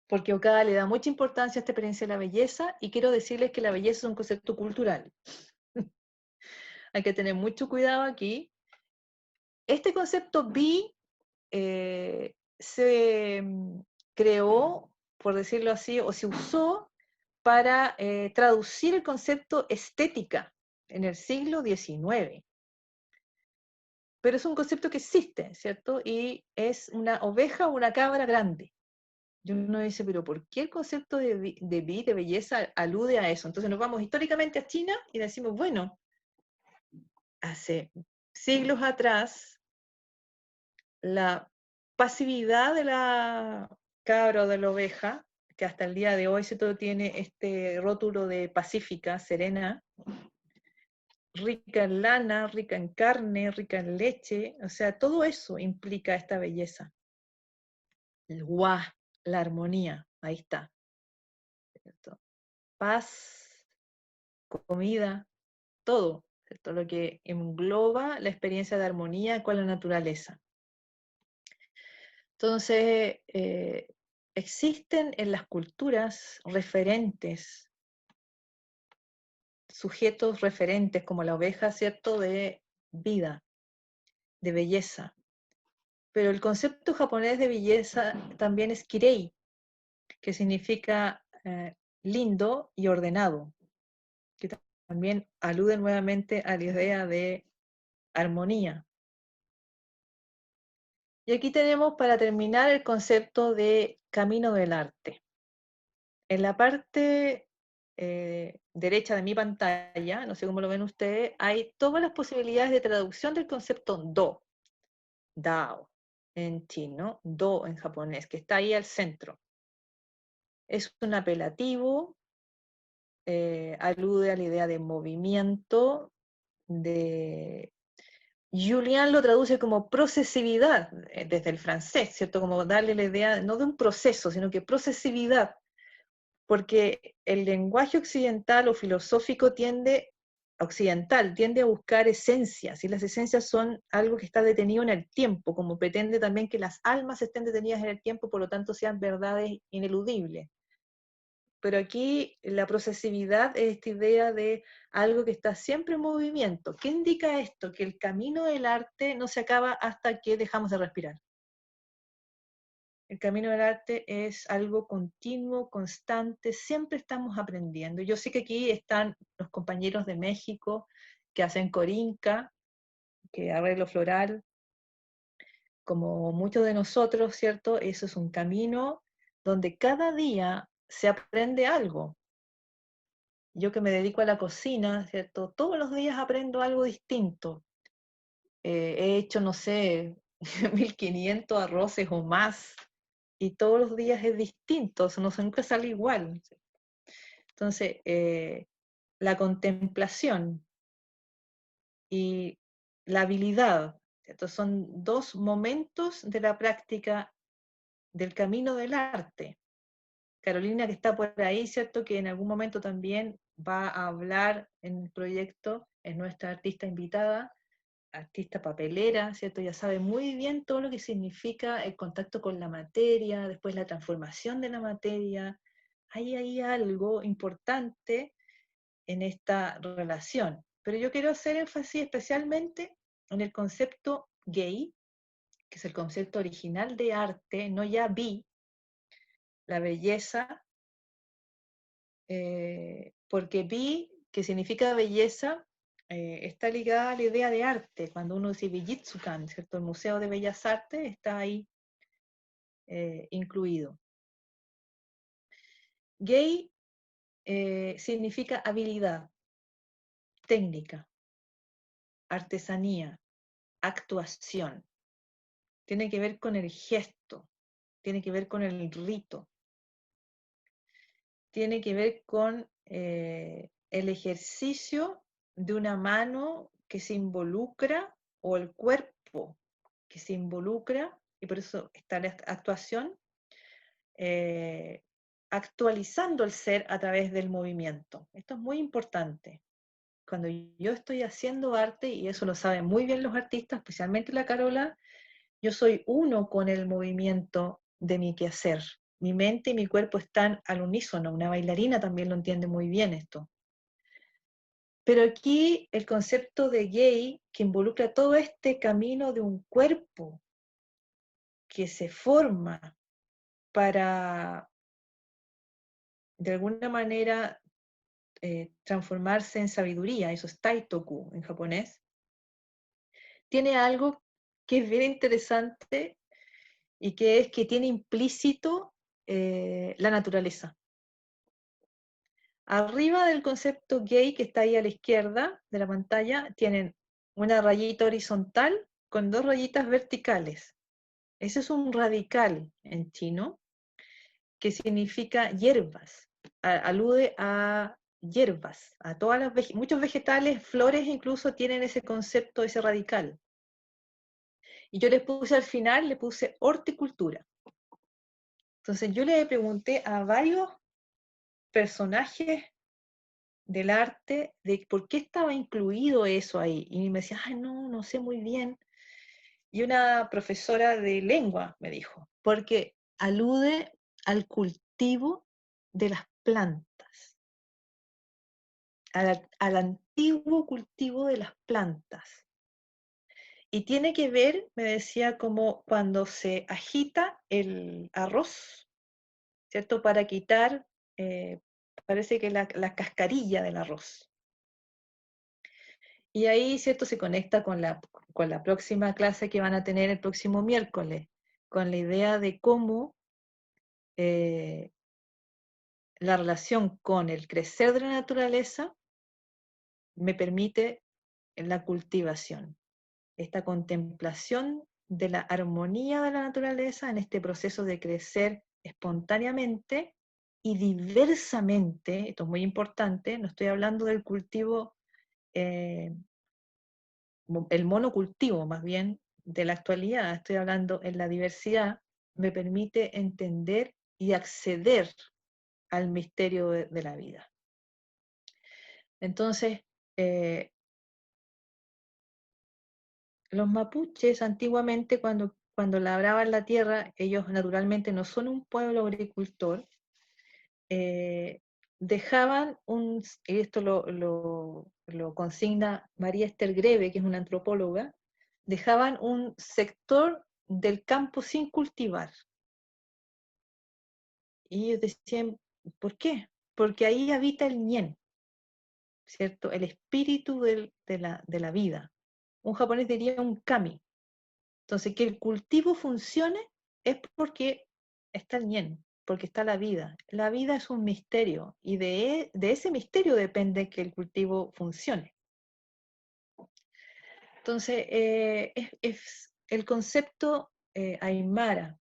porque Okada le da mucha importancia a esta experiencia de la belleza, y quiero decirles que la belleza es un concepto cultural. Hay que tener mucho cuidado aquí. Este concepto se creó, por decirlo así, o se usó para traducir el concepto estética en el siglo XIX. Pero es un concepto que existe, ¿cierto? Y es una oveja o una cabra grande. Y uno dice, pero ¿por qué el concepto de belleza alude a eso? Entonces nos vamos históricamente a China y decimos, bueno, hace siglos atrás, la pasividad de la cabra o de la oveja, que hasta el día de hoy se todo tiene este rótulo de pacífica, serena, rica en lana, rica en carne, rica en leche, o sea, todo eso implica esta belleza. El guá, la armonía, ahí está. ¿Cierto? Paz, comida, todo, ¿cierto? Lo que engloba la experiencia de armonía con la naturaleza. Entonces, existen en las culturas referentes, sujetos referentes como la oveja, ¿cierto?, de vida, de belleza. Pero el concepto japonés de belleza también es kirei, que significa lindo y ordenado, que también alude nuevamente a la idea de armonía. Y aquí tenemos, para terminar, el concepto de camino del arte. En la parte derecha de mi pantalla, no sé cómo lo ven ustedes, hay todas las posibilidades de traducción del concepto do, dao, en chino, do en japonés, que está ahí al centro. Es un apelativo, alude a la idea de movimiento, Julián lo traduce como procesividad, desde el francés, ¿cierto? Como darle la idea, no de un proceso, sino que procesividad, porque el lenguaje occidental o filosófico occidental tiende a buscar esencias, y las esencias son algo que está detenido en el tiempo, como pretende también que las almas estén detenidas en el tiempo, por lo tanto sean verdades ineludibles. Pero aquí la procesividad es esta idea de algo que está siempre en movimiento. ¿Qué indica esto? Que el camino del arte no se acaba hasta que dejamos de respirar. El camino del arte es algo continuo, constante, siempre estamos aprendiendo. Yo sé que aquí están los compañeros de México que hacen corinca, que arreglo floral, como muchos de nosotros, ¿cierto? Eso es un camino donde cada día se aprende algo. Yo que me dedico a la cocina, ¿cierto? Todos los días aprendo algo distinto. He hecho, no sé, 1500 arroces o más, y todos los días es distinto, no nunca sale igual. Entonces, la contemplación y la habilidad, ¿cierto? Son dos momentos de la práctica del camino del arte. Carolina, que está por ahí, ¿cierto? Que en algún momento también va a hablar en el proyecto, es nuestra artista invitada, artista papelera, ¿cierto? Ya sabe muy bien todo lo que significa el contacto con la materia, después la transformación de la materia. Hay ahí algo importante en esta relación. Pero yo quiero hacer énfasis especialmente en el concepto gay, que es el concepto original de arte, no ya vi, la belleza, porque vi, que significa belleza, está ligada a la idea de arte. Cuando uno dice Bijitsukan, ¿cierto? El Museo de Bellas Artes está ahí incluido. Gay significa habilidad, técnica, artesanía, actuación. Tiene que ver con el gesto, tiene que ver con el rito, tiene que ver con el ejercicio de una mano que se involucra, o el cuerpo que se involucra, y por eso está la actuación, actualizando el ser a través del movimiento. Esto es muy importante. Cuando yo estoy haciendo arte, y eso lo saben muy bien los artistas, especialmente la Carola, yo soy uno con el movimiento de mi quehacer. Mi mente y mi cuerpo están al unísono. Una bailarina también lo entiende muy bien esto. Pero aquí el concepto de gay, que involucra todo este camino de un cuerpo que se forma para, de alguna manera, transformarse en sabiduría, eso es taitoku en japonés, tiene algo que es bien interesante, y que es que tiene implícito la naturaleza. Arriba del concepto gay, que está ahí a la izquierda de la pantalla, tienen una rayita horizontal con dos rayitas verticales. Ese es un radical en chino, que significa hierbas, alude a hierbas, a todas las muchos vegetales, flores incluso tienen ese concepto, ese radical. Y yo les puse al final, le puse horticultura. Entonces yo le pregunté a varios personajes del arte de por qué estaba incluido eso ahí. Y me decía, ay, no, no sé muy bien. Y una profesora de lengua me dijo, porque alude al cultivo de las plantas, al antiguo cultivo de las plantas. Y tiene que ver, me decía, como cuando se agita el arroz, ¿cierto? Para quitar, parece que la cascarilla del arroz. Y ahí, ¿cierto? Se conecta con la próxima clase que van a tener el próximo miércoles, con la idea de cómo la relación con el crecer de la naturaleza me permite la cultivación, esta contemplación de la armonía de la naturaleza en este proceso de crecer espontáneamente y diversamente. Esto es muy importante, no estoy hablando del cultivo, el monocultivo más bien de la actualidad, estoy hablando en la diversidad, me permite entender y acceder al misterio de la vida. Entonces, los mapuches antiguamente, cuando labraban la tierra, ellos naturalmente no son un pueblo agricultor, dejaban y esto lo consigna María Esther Greve, que es una antropóloga, dejaban un sector del campo sin cultivar. Y ellos decían, ¿por qué? Porque ahí habita el ñen, ¿cierto? El espíritu de la vida. Un japonés diría un kami. Entonces, que el cultivo funcione es porque está el ñen, porque está la vida. La vida es un misterio y de ese misterio depende que el cultivo funcione. Entonces, es el concepto aymara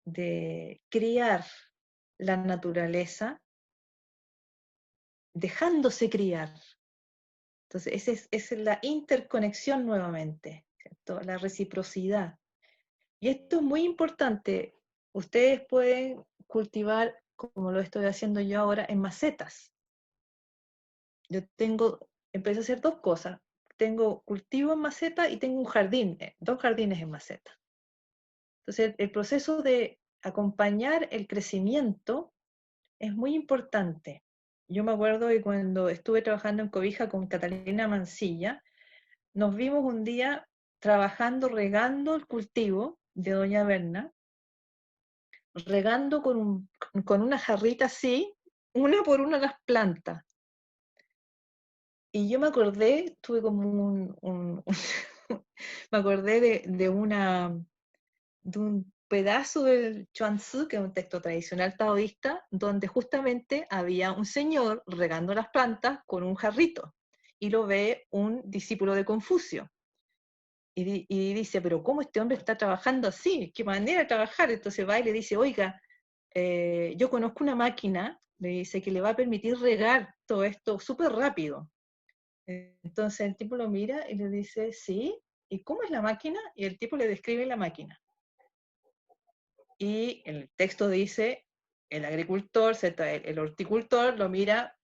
de criar la naturaleza dejándose criar. Entonces, esa es la interconexión nuevamente, ¿cierto? La reciprocidad. Y esto es muy importante. Ustedes pueden cultivar, como lo estoy haciendo yo ahora, en macetas. Yo empecé a hacer dos cosas. Tengo cultivo en maceta y tengo un jardín, dos jardines en maceta. Entonces, el proceso de acompañar el crecimiento es muy importante. Yo me acuerdo que cuando estuve trabajando en Cobija con Catalina Mancilla, nos vimos un día trabajando, regando el cultivo de Doña Berna, regando con una jarrita así, una por una las plantas. Y yo me acordé, tuve como me acordé de un pedazo del Chuang-Tzu, que es un texto tradicional taoísta, donde justamente había un señor regando las plantas con un jarrito, y lo ve un discípulo de Confucio. Y dice, pero ¿cómo este hombre está trabajando así? ¿Qué manera de trabajar? Entonces va y le dice, oiga, yo conozco una máquina, le dice, que le va a permitir regar todo esto súper rápido. Entonces el tipo lo mira y le dice, sí, ¿y cómo es la máquina? Y el tipo le describe la máquina. Y el texto dice, el agricultor, el horticultor lo mira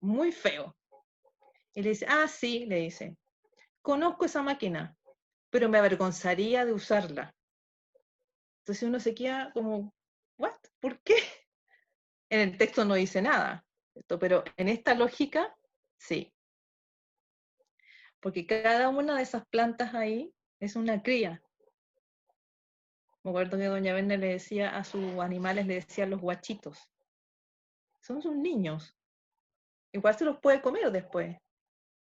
muy feo. Y le dice, ah, sí, le dice, conozco esa máquina, pero me avergonzaría de usarla. Entonces uno se queda como, ¿what? ¿Por qué? En el texto no dice nada, ¿cierto? Pero en esta lógica, sí. Porque cada una de esas plantas ahí es una cría. Me acuerdo que doña Verne le decía a sus animales, le decía los guachitos. Son sus niños. Igual se los puede comer después.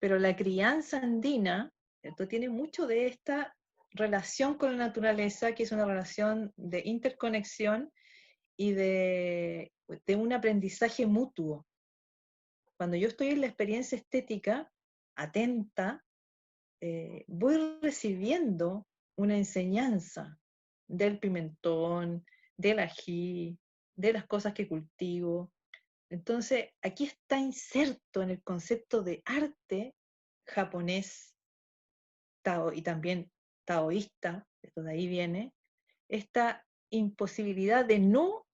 Pero la crianza andina, ¿cierto? Tiene mucho de esta relación con la naturaleza, que es una relación de interconexión y de un aprendizaje mutuo. Cuando yo estoy en la experiencia estética, atenta, voy recibiendo una enseñanza del pimentón, del ají, de las cosas que cultivo. Entonces, aquí está inserto en el concepto de arte japonés y también taoísta, esto de ahí viene, esta imposibilidad de no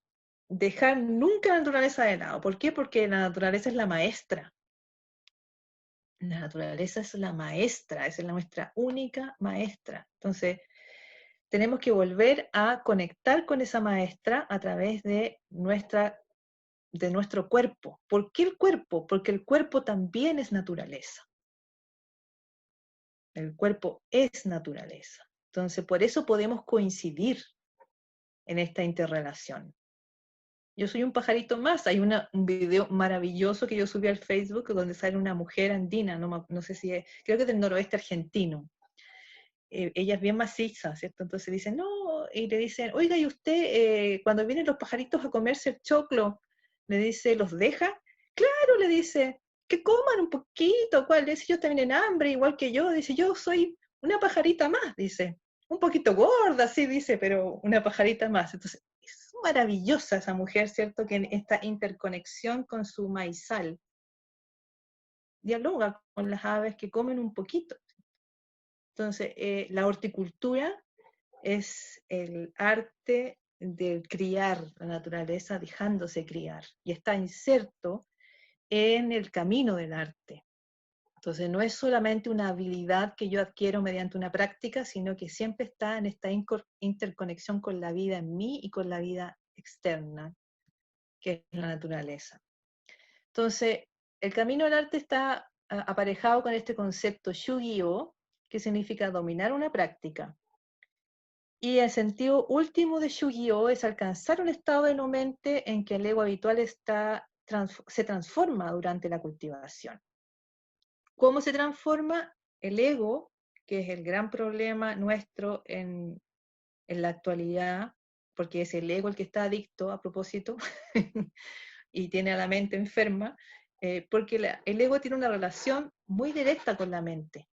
dejar nunca la naturaleza de lado. ¿Por qué? Porque la naturaleza es la maestra. La naturaleza es la maestra, es nuestra única maestra. Entonces, tenemos que volver a conectar con esa maestra a través de nuestro cuerpo. ¿Por qué el cuerpo? Porque el cuerpo también es naturaleza. El cuerpo es naturaleza. Entonces, por eso podemos coincidir en esta interrelación. Yo soy un pajarito más. Hay un video maravilloso que yo subí al Facebook donde sale una mujer andina, no sé si es, creo que es del noroeste argentino. Ella es bien maciza, ¿cierto? Entonces dicen, no, y le dicen, oiga, ¿y usted cuando vienen los pajaritos a comerse el choclo, le dice, ¿los deja? Claro, le dice, que coman un poquito, ¿cuál? Le dice, ellos tienen hambre, igual que yo, dice, yo soy una pajarita más, dice, un poquito gorda, sí, dice, pero una pajarita más. Entonces, es maravillosa esa mujer, ¿cierto? Que en esta interconexión con su maizal dialoga con las aves que comen un poquito. Entonces, la horticultura es el arte de criar la naturaleza dejándose criar y está inserto en el camino del arte. Entonces, no es solamente una habilidad que yo adquiero mediante una práctica, sino que siempre está en esta interconexión con la vida en mí y con la vida externa, que es la naturaleza. Entonces, el camino al arte está aparejado con este concepto Shugyo, que significa dominar una práctica. Y el sentido último de Shugyo es alcanzar un estado de no mente en que el ego habitual se transforma durante la cultivación. ¿Cómo se transforma? El ego, que es el gran problema nuestro en la actualidad, porque es el ego el que está adicto a propósito y tiene a la mente enferma, porque el ego tiene una relación muy directa con la mente.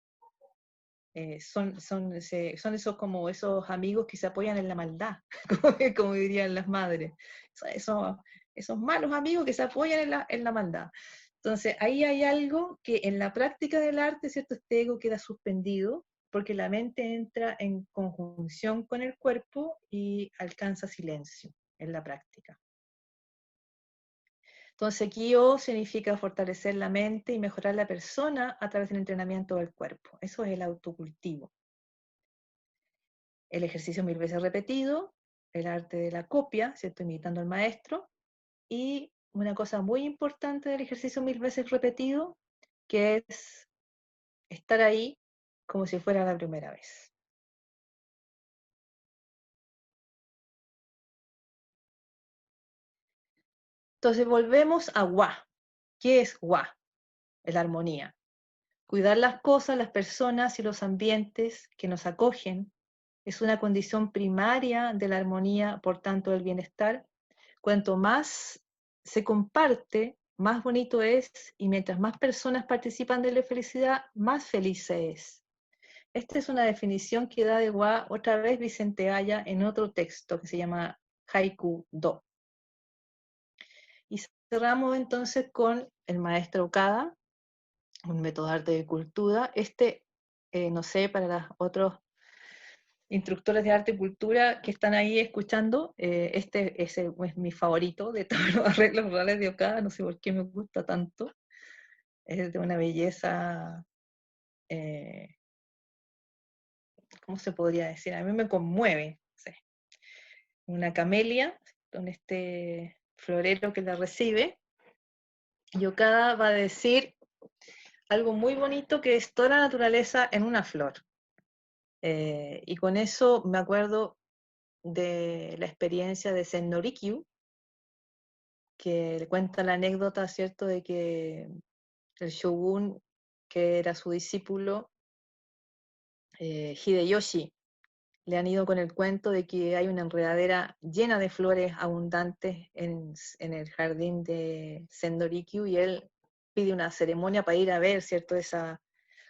Son esos como esos amigos que se apoyan en la maldad, como dirían las madres. Esos malos amigos que se apoyan en la maldad. Entonces, ahí hay algo que en la práctica del arte, ¿cierto? Este ego queda suspendido porque la mente entra en conjunción con el cuerpo y alcanza silencio en la práctica. Entonces, Kyo significa fortalecer la mente y mejorar la persona a través del entrenamiento del cuerpo. Eso es el autocultivo. El ejercicio 1000 veces repetido, el arte de la copia, ¿cierto? Imitando al maestro. Y una cosa muy importante del ejercicio 1000 veces repetido, que es estar ahí como si fuera la primera vez. Entonces volvemos a Wa. ¿Qué es Wa? Es la armonía. Cuidar las cosas, las personas y los ambientes que nos acogen es una condición primaria de la armonía, por tanto del bienestar. Cuanto más se comparte, más bonito es, y mientras más personas participan de la felicidad, más feliz se es. Esta es una definición que da de Wa otra vez Vicente Haya en otro texto que se llama Haiku Do. Y cerramos entonces con el maestro Okada, un método de arte de cultura. No sé, para los otros instructores de arte y cultura que están ahí escuchando, es mi favorito de todos los arreglos rurales de Okada, no sé por qué me gusta tanto. Es de una belleza, ¿cómo se podría decir? A mí me conmueve. Sí. Una camelia con este florero que la recibe, y Okada va a decir algo muy bonito que es toda la naturaleza en una flor. Y con eso me acuerdo de la experiencia de Sen Rikyu, que le cuenta la anécdota, ¿cierto?, de que el shogun, que era su discípulo, Hideyoshi, le han ido con el cuento de que hay una enredadera llena de flores abundantes en el jardín de Sendorikyu, y él pide una ceremonia para ir a ver, ¿cierto?, esa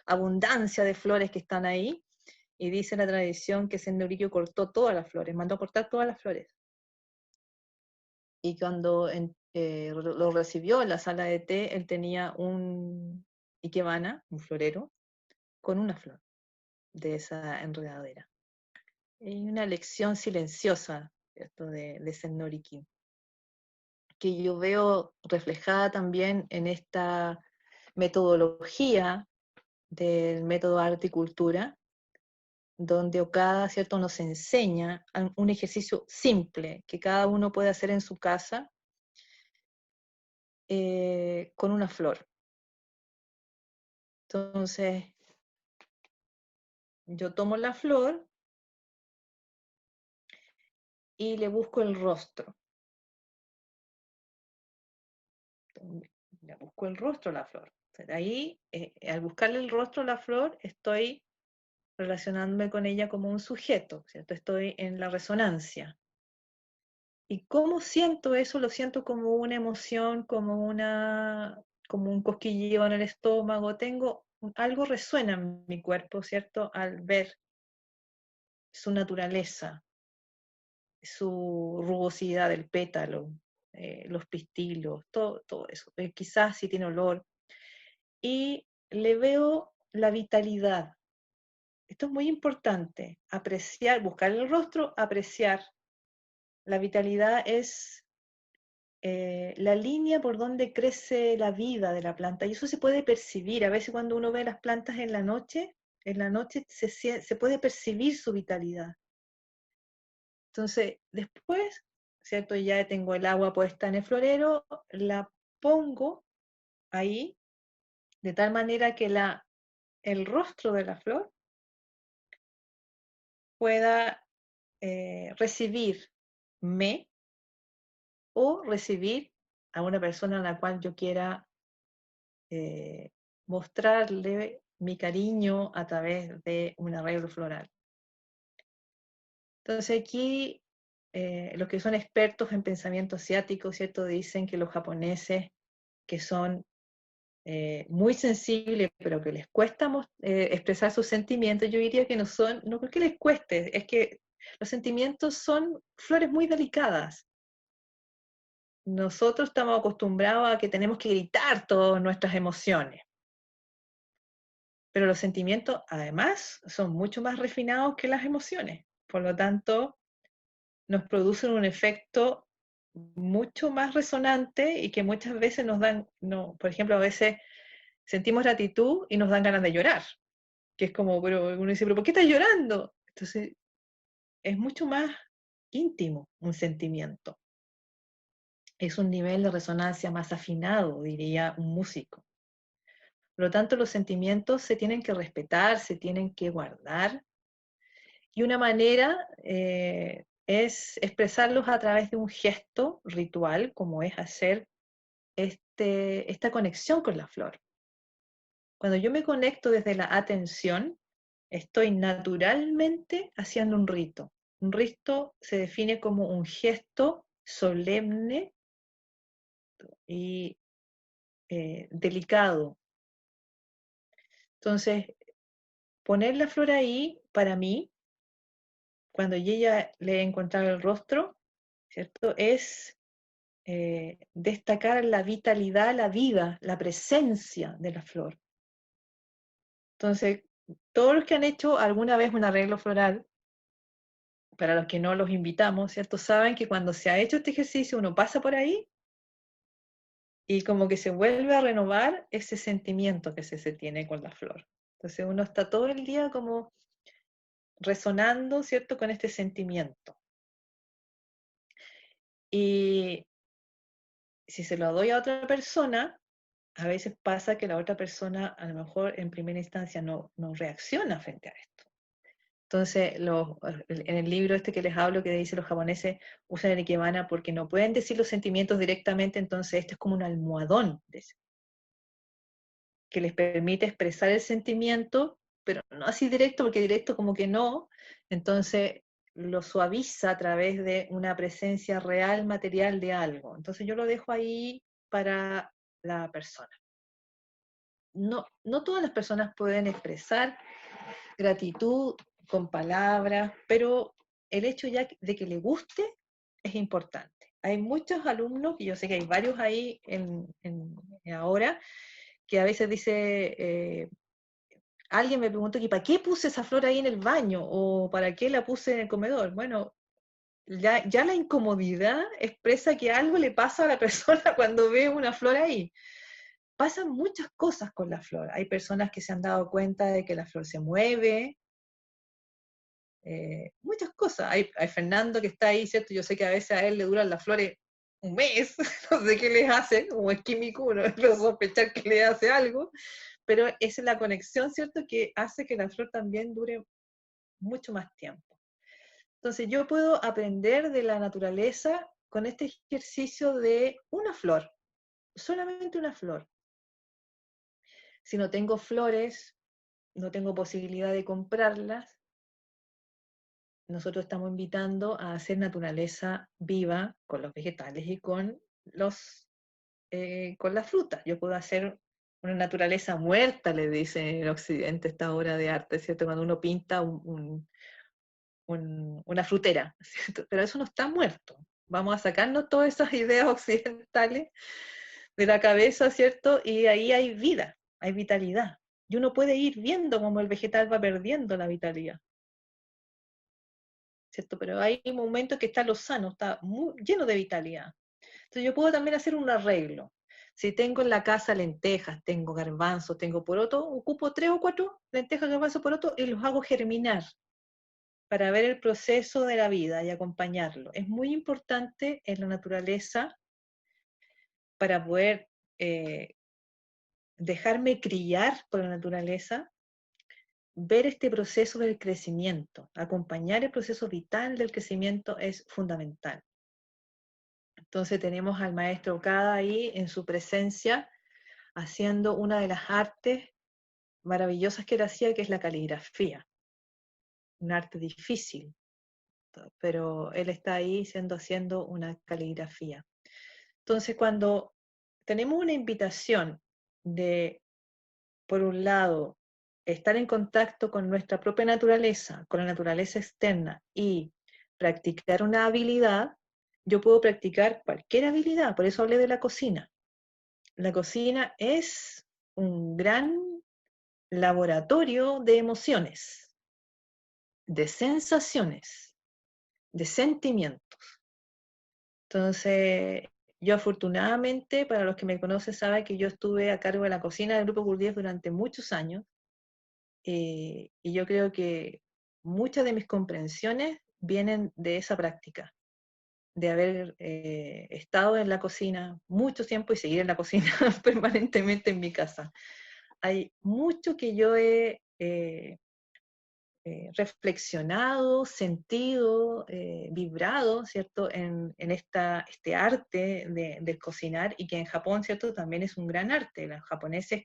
abundancia de flores que están ahí, y dice la tradición que Sendorikyu cortó todas las flores, mandó a cortar todas las flores. Y cuando lo recibió en la sala de té, él tenía un ikebana, un florero, con una flor de esa enredadera. Y una lección silenciosa, ¿cierto?, de Sen Rikyu, que yo veo reflejada también en esta metodología del método arte y cultura, donde Okada, ¿cierto?, nos enseña un ejercicio simple que cada uno puede hacer en su casa, con una flor. Entonces, yo tomo la flor y le busco el rostro. Le busco el rostro a la flor. Ahí, al buscarle el rostro a la flor, estoy relacionándome con ella como un sujeto, ¿cierto? Estoy en la resonancia. ¿Y cómo siento eso? Lo siento como una emoción, como un cosquilleo en el estómago. Algo resuena en mi cuerpo, ¿cierto?, al ver su naturaleza, su rugosidad del pétalo, los pistilos, todo eso. Quizás si tiene olor. Y le veo la vitalidad. Esto es muy importante, apreciar, buscar el rostro, apreciar. La vitalidad es la línea por donde crece la vida de la planta, y eso se puede percibir. A veces cuando uno ve las plantas en la noche se puede percibir su vitalidad. Entonces, después, ¿cierto? Ya tengo el agua puesta en el florero, la pongo ahí, de tal manera que el rostro de la flor pueda recibirme o recibir a una persona a la cual yo quiera mostrarle mi cariño a través de un arreglo floral. Entonces aquí los que son expertos en pensamiento asiático, ¿cierto? Dicen que los japoneses, que son muy sensibles, pero que les cuesta expresar sus sentimientos, yo diría que no creo que les cueste, es que los sentimientos son flores muy delicadas. Nosotros estamos acostumbrados a que tenemos que gritar todas nuestras emociones. Pero los sentimientos, además, son mucho más refinados que las emociones. Por lo tanto, nos producen un efecto mucho más resonante y que muchas veces nos dan, no, por ejemplo, a veces sentimos gratitud y nos dan ganas de llorar, que es como, pero uno dice, pero ¿por qué estás llorando? Entonces, es mucho más íntimo un sentimiento. Es un nivel de resonancia más afinado, diría un músico. Por lo tanto, los sentimientos se tienen que respetar, se tienen que guardar. Y una manera es expresarlos a través de un gesto ritual, como es hacer esta conexión con la flor. Cuando yo me conecto desde la atención, estoy naturalmente haciendo un rito. Un rito se define como un gesto solemne y delicado. Entonces, poner la flor ahí, para mí, cuando yo ya le he encontrado el rostro, ¿cierto? Es destacar la vitalidad, la vida, la presencia de la flor. Entonces, todos los que han hecho alguna vez un arreglo floral, para los que no los invitamos, ¿cierto? Saben que cuando se ha hecho este ejercicio, uno pasa por ahí y como que se vuelve a renovar ese sentimiento que se tiene con la flor. Entonces uno está todo el día como resonando, ¿cierto? Con este sentimiento. Y si se lo doy a otra persona, a veces pasa que la otra persona a lo mejor en primera instancia no reacciona frente a esto. Entonces, en el libro este que les hablo, que dice los japoneses usan el ikebana porque no pueden decir los sentimientos directamente, entonces esto es como un almohadón que les permite expresar el sentimiento, pero no así directo, porque directo como que no, entonces lo suaviza a través de una presencia real, material de algo. Entonces yo lo dejo ahí para la persona. No todas las personas pueden expresar gratitud con palabras, pero el hecho ya de que le guste es importante. Hay muchos alumnos, y yo sé que hay varios ahí ahora, que a veces dice, alguien me preguntó, ¿y para qué puse esa flor ahí en el baño? ¿O para qué la puse en el comedor? Bueno, ya la incomodidad expresa que algo le pasa a la persona cuando ve una flor ahí. Pasan muchas cosas con la flor. Hay personas que se han dado cuenta de que la flor se mueve, muchas cosas. Hay Fernando que está ahí, ¿cierto? Yo sé que a veces a él le duran las flores un mes, no sé qué les hace, como es químico, uno puede sospechar que le hace algo, pero esa es la conexión, ¿cierto? Que hace que la flor también dure mucho más tiempo. Entonces yo puedo aprender de la naturaleza con este ejercicio de una flor, solamente una flor. Si no tengo flores, no tengo posibilidad de comprarlas, nosotros estamos invitando a hacer naturaleza viva con los vegetales y con la fruta. Yo puedo hacer una naturaleza muerta, le dice en Occidente esta obra de arte, ¿cierto? Cuando uno pinta una frutera, ¿cierto? Pero eso no está muerto. Vamos a sacarnos todas esas ideas occidentales de la cabeza, ¿cierto? Y ahí hay vida, hay vitalidad. Y uno puede ir viendo cómo el vegetal va perdiendo la vitalidad, ¿cierto? Pero hay momentos que está lozano, está lleno de vitalidad. Entonces yo puedo también hacer un arreglo. Si tengo en la casa lentejas, tengo garbanzos, tengo poroto, ocupo 3 o 4 lentejas, garbanzos, poroto y los hago germinar. para ver el proceso de la vida y acompañarlo. Es muy importante en la naturaleza para poder dejarme criar por la naturaleza, ver este proceso del crecimiento, acompañar el proceso vital del crecimiento es fundamental. Entonces tenemos al maestro Okada ahí en su presencia, haciendo una de las artes maravillosas que él hacía, que es la caligrafía. Un arte difícil, pero él está ahí haciendo una caligrafía. Entonces, cuando tenemos una invitación de, por un lado, estar en contacto con nuestra propia naturaleza, con la naturaleza externa y practicar una habilidad, yo puedo practicar cualquier habilidad, por eso hablé de la cocina. La cocina es un gran laboratorio de emociones, de sensaciones, de sentimientos. Entonces, yo afortunadamente, para los que me conocen, saben que yo estuve a cargo de la cocina del Grupo Gurdjieff durante muchos años, y yo creo que muchas de mis comprensiones vienen de esa práctica, de haber estado en la cocina mucho tiempo y seguir en la cocina permanentemente en mi casa. Hay mucho que yo he reflexionado, sentido, vibrado, ¿cierto?, en este arte del cocinar, y que en Japón, ¿cierto?, también es un gran arte. Los japoneses,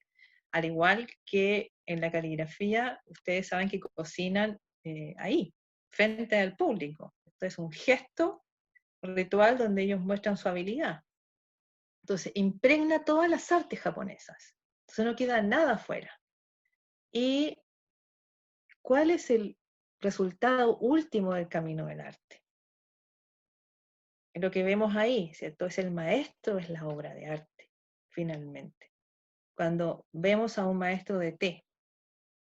al igual que en la caligrafía, ustedes saben que cocinan ahí, frente al público. Esto es un gesto ritual donde ellos muestran su habilidad. Entonces, impregna todas las artes japonesas. Entonces no queda nada afuera. Y ¿cuál es el resultado último del camino del arte? Lo que vemos ahí, ¿cierto? Es el maestro, es la obra de arte, finalmente. Cuando vemos a un maestro de té,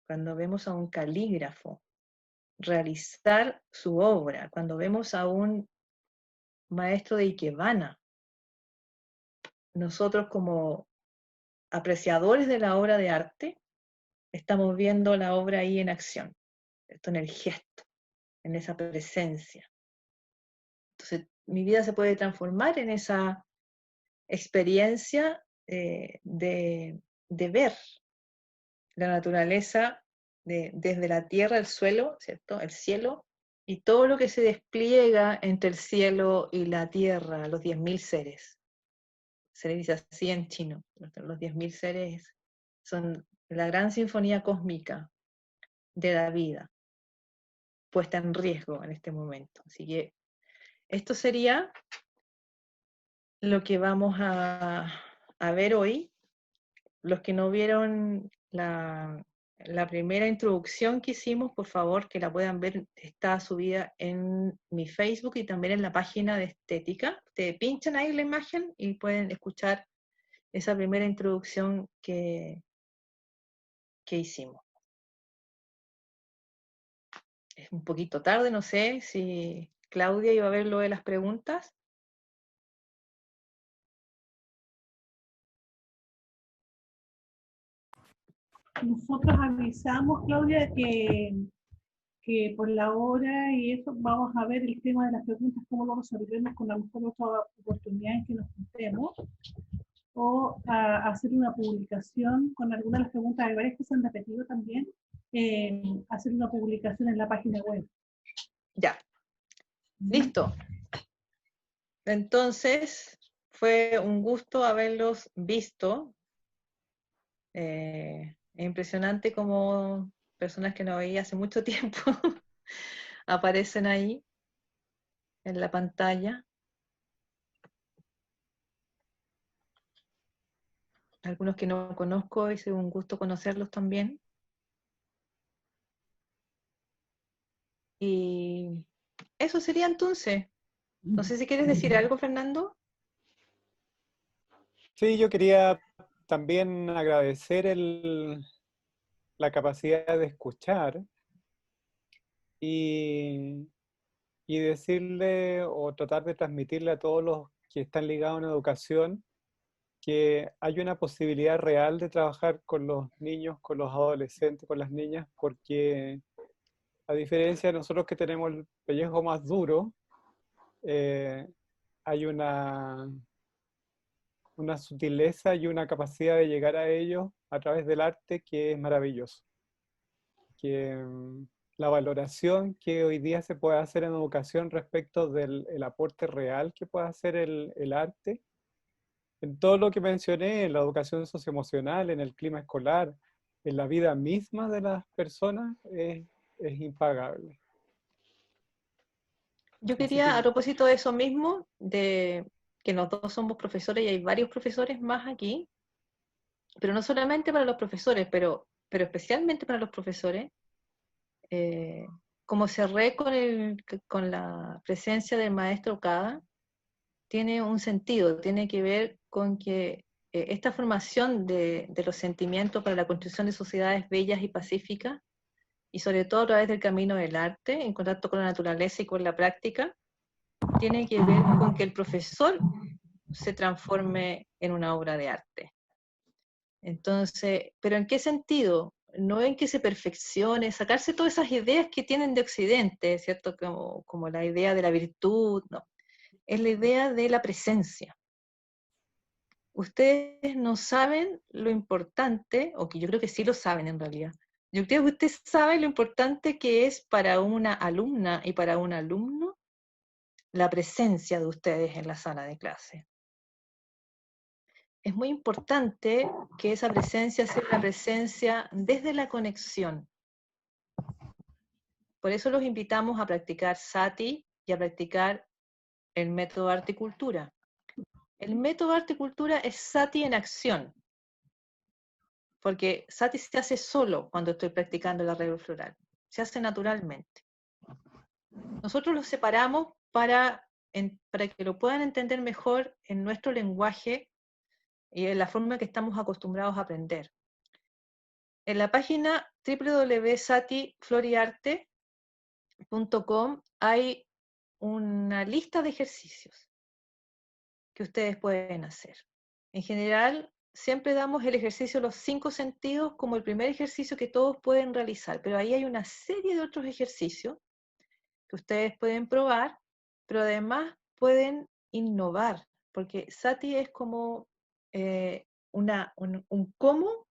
cuando vemos a un calígrafo realizar su obra, cuando vemos a un maestro de Ikebana, nosotros como apreciadores de la obra de arte, estamos viendo la obra ahí en acción, esto en el gesto, en esa presencia. Entonces, mi vida se puede transformar en esa experiencia de ver la naturaleza desde la tierra, el suelo, ¿cierto? El cielo, y todo lo que se despliega entre el cielo y la tierra, los 10.000 seres. Se le dice así en chino. Los 10.000 seres son la gran sinfonía cósmica de la vida, puesta en riesgo en este momento. Así que esto sería lo que vamos a ver hoy. Los que no vieron la primera introducción que hicimos, por favor, que la puedan ver, está subida en mi Facebook y también en la página de Estética. Ustedes pinchan ahí la imagen y pueden escuchar esa primera introducción que hicimos. Es un poquito tarde, no sé si Claudia iba a ver lo de las preguntas. Nosotros avisamos, Claudia, que por la hora y eso vamos a ver el tema de las preguntas, cómo lo resolvemos con a lo mejor otra oportunidad en que nos juntemos, o a hacer una publicación con algunas de las preguntas, hay varias que se han repetido también, hacer una publicación en la página web. Ya, listo. Entonces, fue un gusto haberlos visto. Es impresionante como personas que no veía hace mucho tiempo aparecen ahí en la pantalla. Algunos que no conozco, es un gusto conocerlos también. Y eso sería entonces. No sé si quieres decir algo, Fernando. Sí, yo quería también agradecer la capacidad de escuchar y, y decirle o tratar de transmitirle a todos los que están ligados a la educación que hay una posibilidad real de trabajar con los niños, con los adolescentes, con las niñas, porque A diferencia de nosotros que tenemos el pellejo más duro, hay una sutileza y una capacidad de llegar a ellos a través del arte que es maravilloso. Que la valoración que hoy día se puede hacer en educación respecto del el aporte real que puede hacer el arte, en todo lo que mencioné, en la educación socioemocional, en el clima escolar, en la vida misma de las personas, es impagable. Yo Así quería, a que propósito de eso mismo, de que los dos somos profesores y hay varios profesores más aquí, pero no solamente para los profesores, pero especialmente para los profesores, como cerré con la presencia del maestro Okada, tiene un sentido, tiene que ver con que esta formación de los sentimientos para la construcción de sociedades bellas y pacíficas, y sobre todo a través del camino del arte, en contacto con la naturaleza y con la práctica, tiene que ver con que el profesor se transforme en una obra de arte. Entonces, ¿pero en qué sentido? No en que se perfeccione, sacarse todas esas ideas que tienen de Occidente, ¿cierto? Como la idea de la virtud, no. Es la idea de la presencia. Ustedes no saben lo importante, o que yo creo que sí lo saben en realidad. Yo creo que usted sabe lo importante que es para una alumna y para un alumno la presencia de ustedes en la sala de clase. Es muy importante que esa presencia sea una presencia desde la conexión. Por eso los invitamos a practicar Sati y a practicar el método Arte y Cultura. El método Arte y Cultura es Sati en acción, porque Sati se hace solo cuando estoy practicando el arreglo floral, se hace naturalmente. Nosotros los separamos para que lo puedan entender mejor en nuestro lenguaje y en la forma que estamos acostumbrados a aprender. En la página www.satifloriarte.com hay una lista de ejercicios que ustedes pueden hacer. En general, siempre damos el ejercicio de los 5 sentidos como el primer ejercicio que todos pueden realizar, pero ahí hay una serie de otros ejercicios que ustedes pueden probar, pero además pueden innovar, porque Sati es como un cómo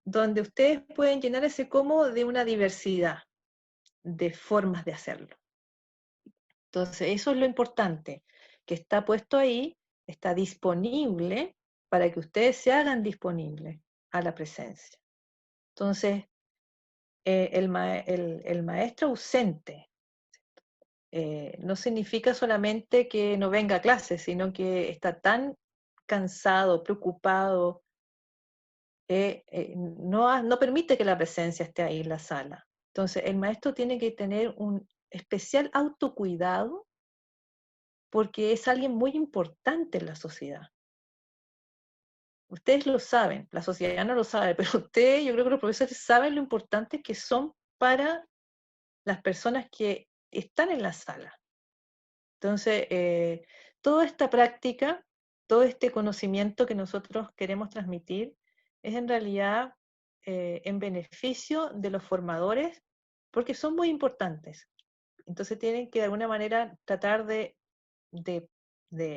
donde ustedes pueden llenar ese cómo de una diversidad de formas de hacerlo. Entonces, eso es lo importante, que está puesto ahí, está disponible para que ustedes se hagan disponibles a la presencia. Entonces, el maestro ausente no significa solamente que no venga a clase, sino que está tan cansado, preocupado, no permite que la presencia esté ahí en la sala. Entonces, el maestro tiene que tener un especial autocuidado porque es alguien muy importante en la sociedad. Ustedes lo saben, la sociedad no lo sabe, pero ustedes, yo creo que los profesores saben lo importante que son para las personas que están en la sala. Entonces, toda esta práctica, todo este conocimiento que nosotros queremos transmitir, es en realidad en beneficio de los formadores, porque son muy importantes. Entonces tienen que de alguna manera tratar de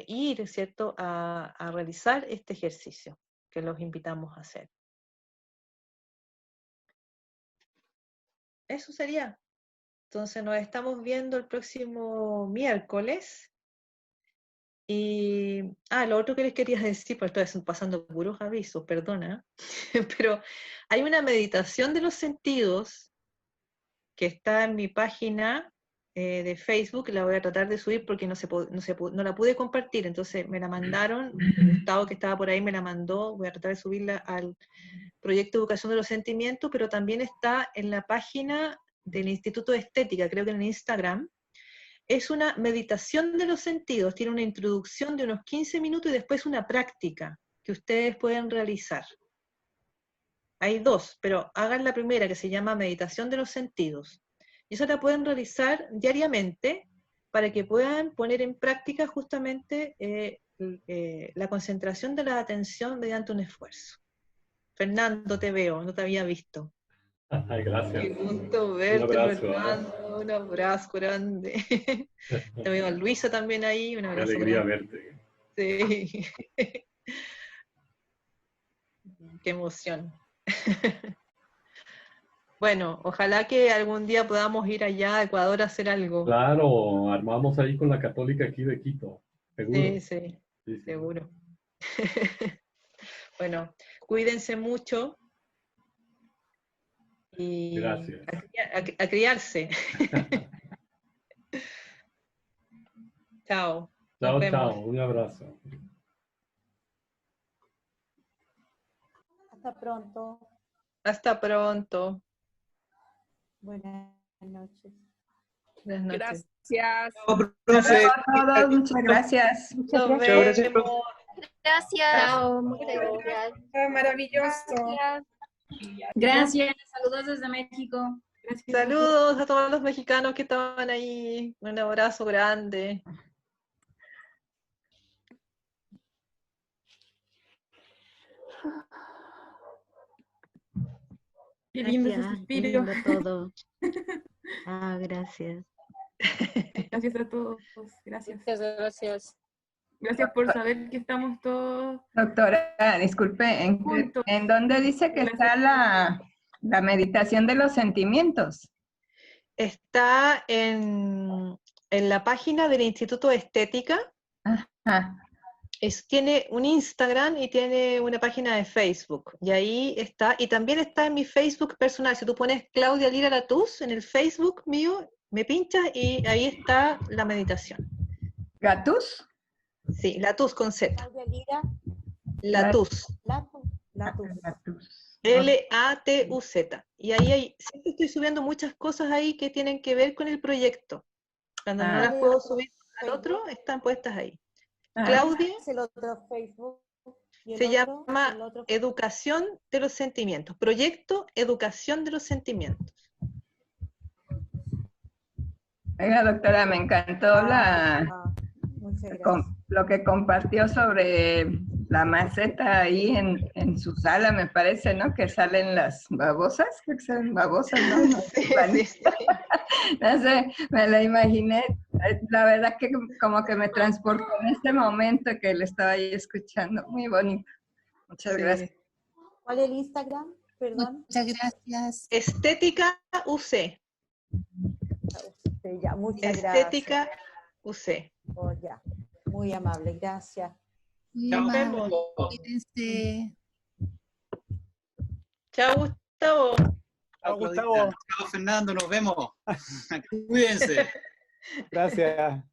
ir, ¿cierto?, a realizar este ejercicio que los invitamos a hacer. Eso sería. Entonces nos estamos viendo el próximo miércoles. Y, lo otro que les quería decir, pues estoy pasando puros avisos, perdona, pero hay una meditación de los sentidos que está en mi página de Facebook, la voy a tratar de subir porque no la pude compartir, entonces me la mandaron, Gustavo que estaba por ahí me la mandó, voy a tratar de subirla al proyecto de Educación de los Sentimientos, pero también está en la página del Instituto de Estética, creo que en Instagram. Es una meditación de los sentidos, tiene una introducción de unos 15 minutos y después una práctica que ustedes pueden realizar. Hay 2, pero hagan la primera que se llama meditación de los sentidos. Y esa la pueden realizar diariamente para que puedan poner en práctica justamente la concentración de la atención mediante un esfuerzo. Fernando, te veo, no te había visto. Ay, Qué gracias. gusto verte, abrazo, Fernando. Un abrazo grande. Te veo a Luisa también ahí. Un Qué abrazo alegría grande. verte. Sí. Qué emoción. Bueno, ojalá que algún día podamos ir allá a Ecuador a hacer algo. Claro, armamos ahí con la Católica aquí de Quito. Seguro. Sí, sí, Sí, sí. seguro. Bueno, cuídense mucho y Gracias. a criarse. Chao. Nos Chao, vemos. chao. Un abrazo. Hasta pronto. Hasta pronto. Buenas noches. Buenas noches. Gracias. Profe. A todos, muchas gracias. Nos Muchas gracias, profe. vemos. Gracias. Chao. Muchas gracias. Maravilloso. Gracias, saludos desde México. Gracias. Saludos a todos los mexicanos que estaban ahí. Un abrazo grande. Qué lindo ese Gracias, suspiro. lindo todo. Ah, gracias. Gracias a todos. Gracias. Muchas gracias. Gracias por saber que estamos todos Doctora, disculpe, juntos. ¿en dónde dice que está la meditación de los sentimientos? Está en la página del Instituto de Estética. Ajá. Tiene un Instagram y tiene una página de Facebook. Y ahí está. Y también está en mi Facebook personal. Si tú pones Claudia Lira Latús en el Facebook mío, me pinchas y ahí está la meditación. ¿Gatus? Sí, Latús con Z. Claudia Lira. Latús. Gatus. L-A-T-U-Z. Y ahí siempre estoy subiendo muchas cosas ahí que tienen que ver con el proyecto. Cuando no las puedo subir al otro, están puestas ahí. Claudia Es el otro Facebook. ¿Y el se otro? llama El otro- Educación de los Sentimientos. Proyecto Educación de los Sentimientos. Oiga, doctora, me encantó muchas gracias. lo que compartió sobre la maceta ahí en su sala, me parece, ¿no? Que salen las babosas, creo que salen babosas, ¿no? No sé, me la imaginé. La verdad que como que me transportó en este momento que le estaba ahí escuchando. Muy bonito. Muchas gracias. ¿Cuál es el Instagram? Perdón. Muchas gracias. Estética UC. Ya, muchas Estética gracias. UC. Oh, ya. Muy amable, gracias. Nos vemos. Cuídense. Chao, Gustavo. Chao, Gustavo. Chao, Fernando, nos vemos. Cuídense. Gracias.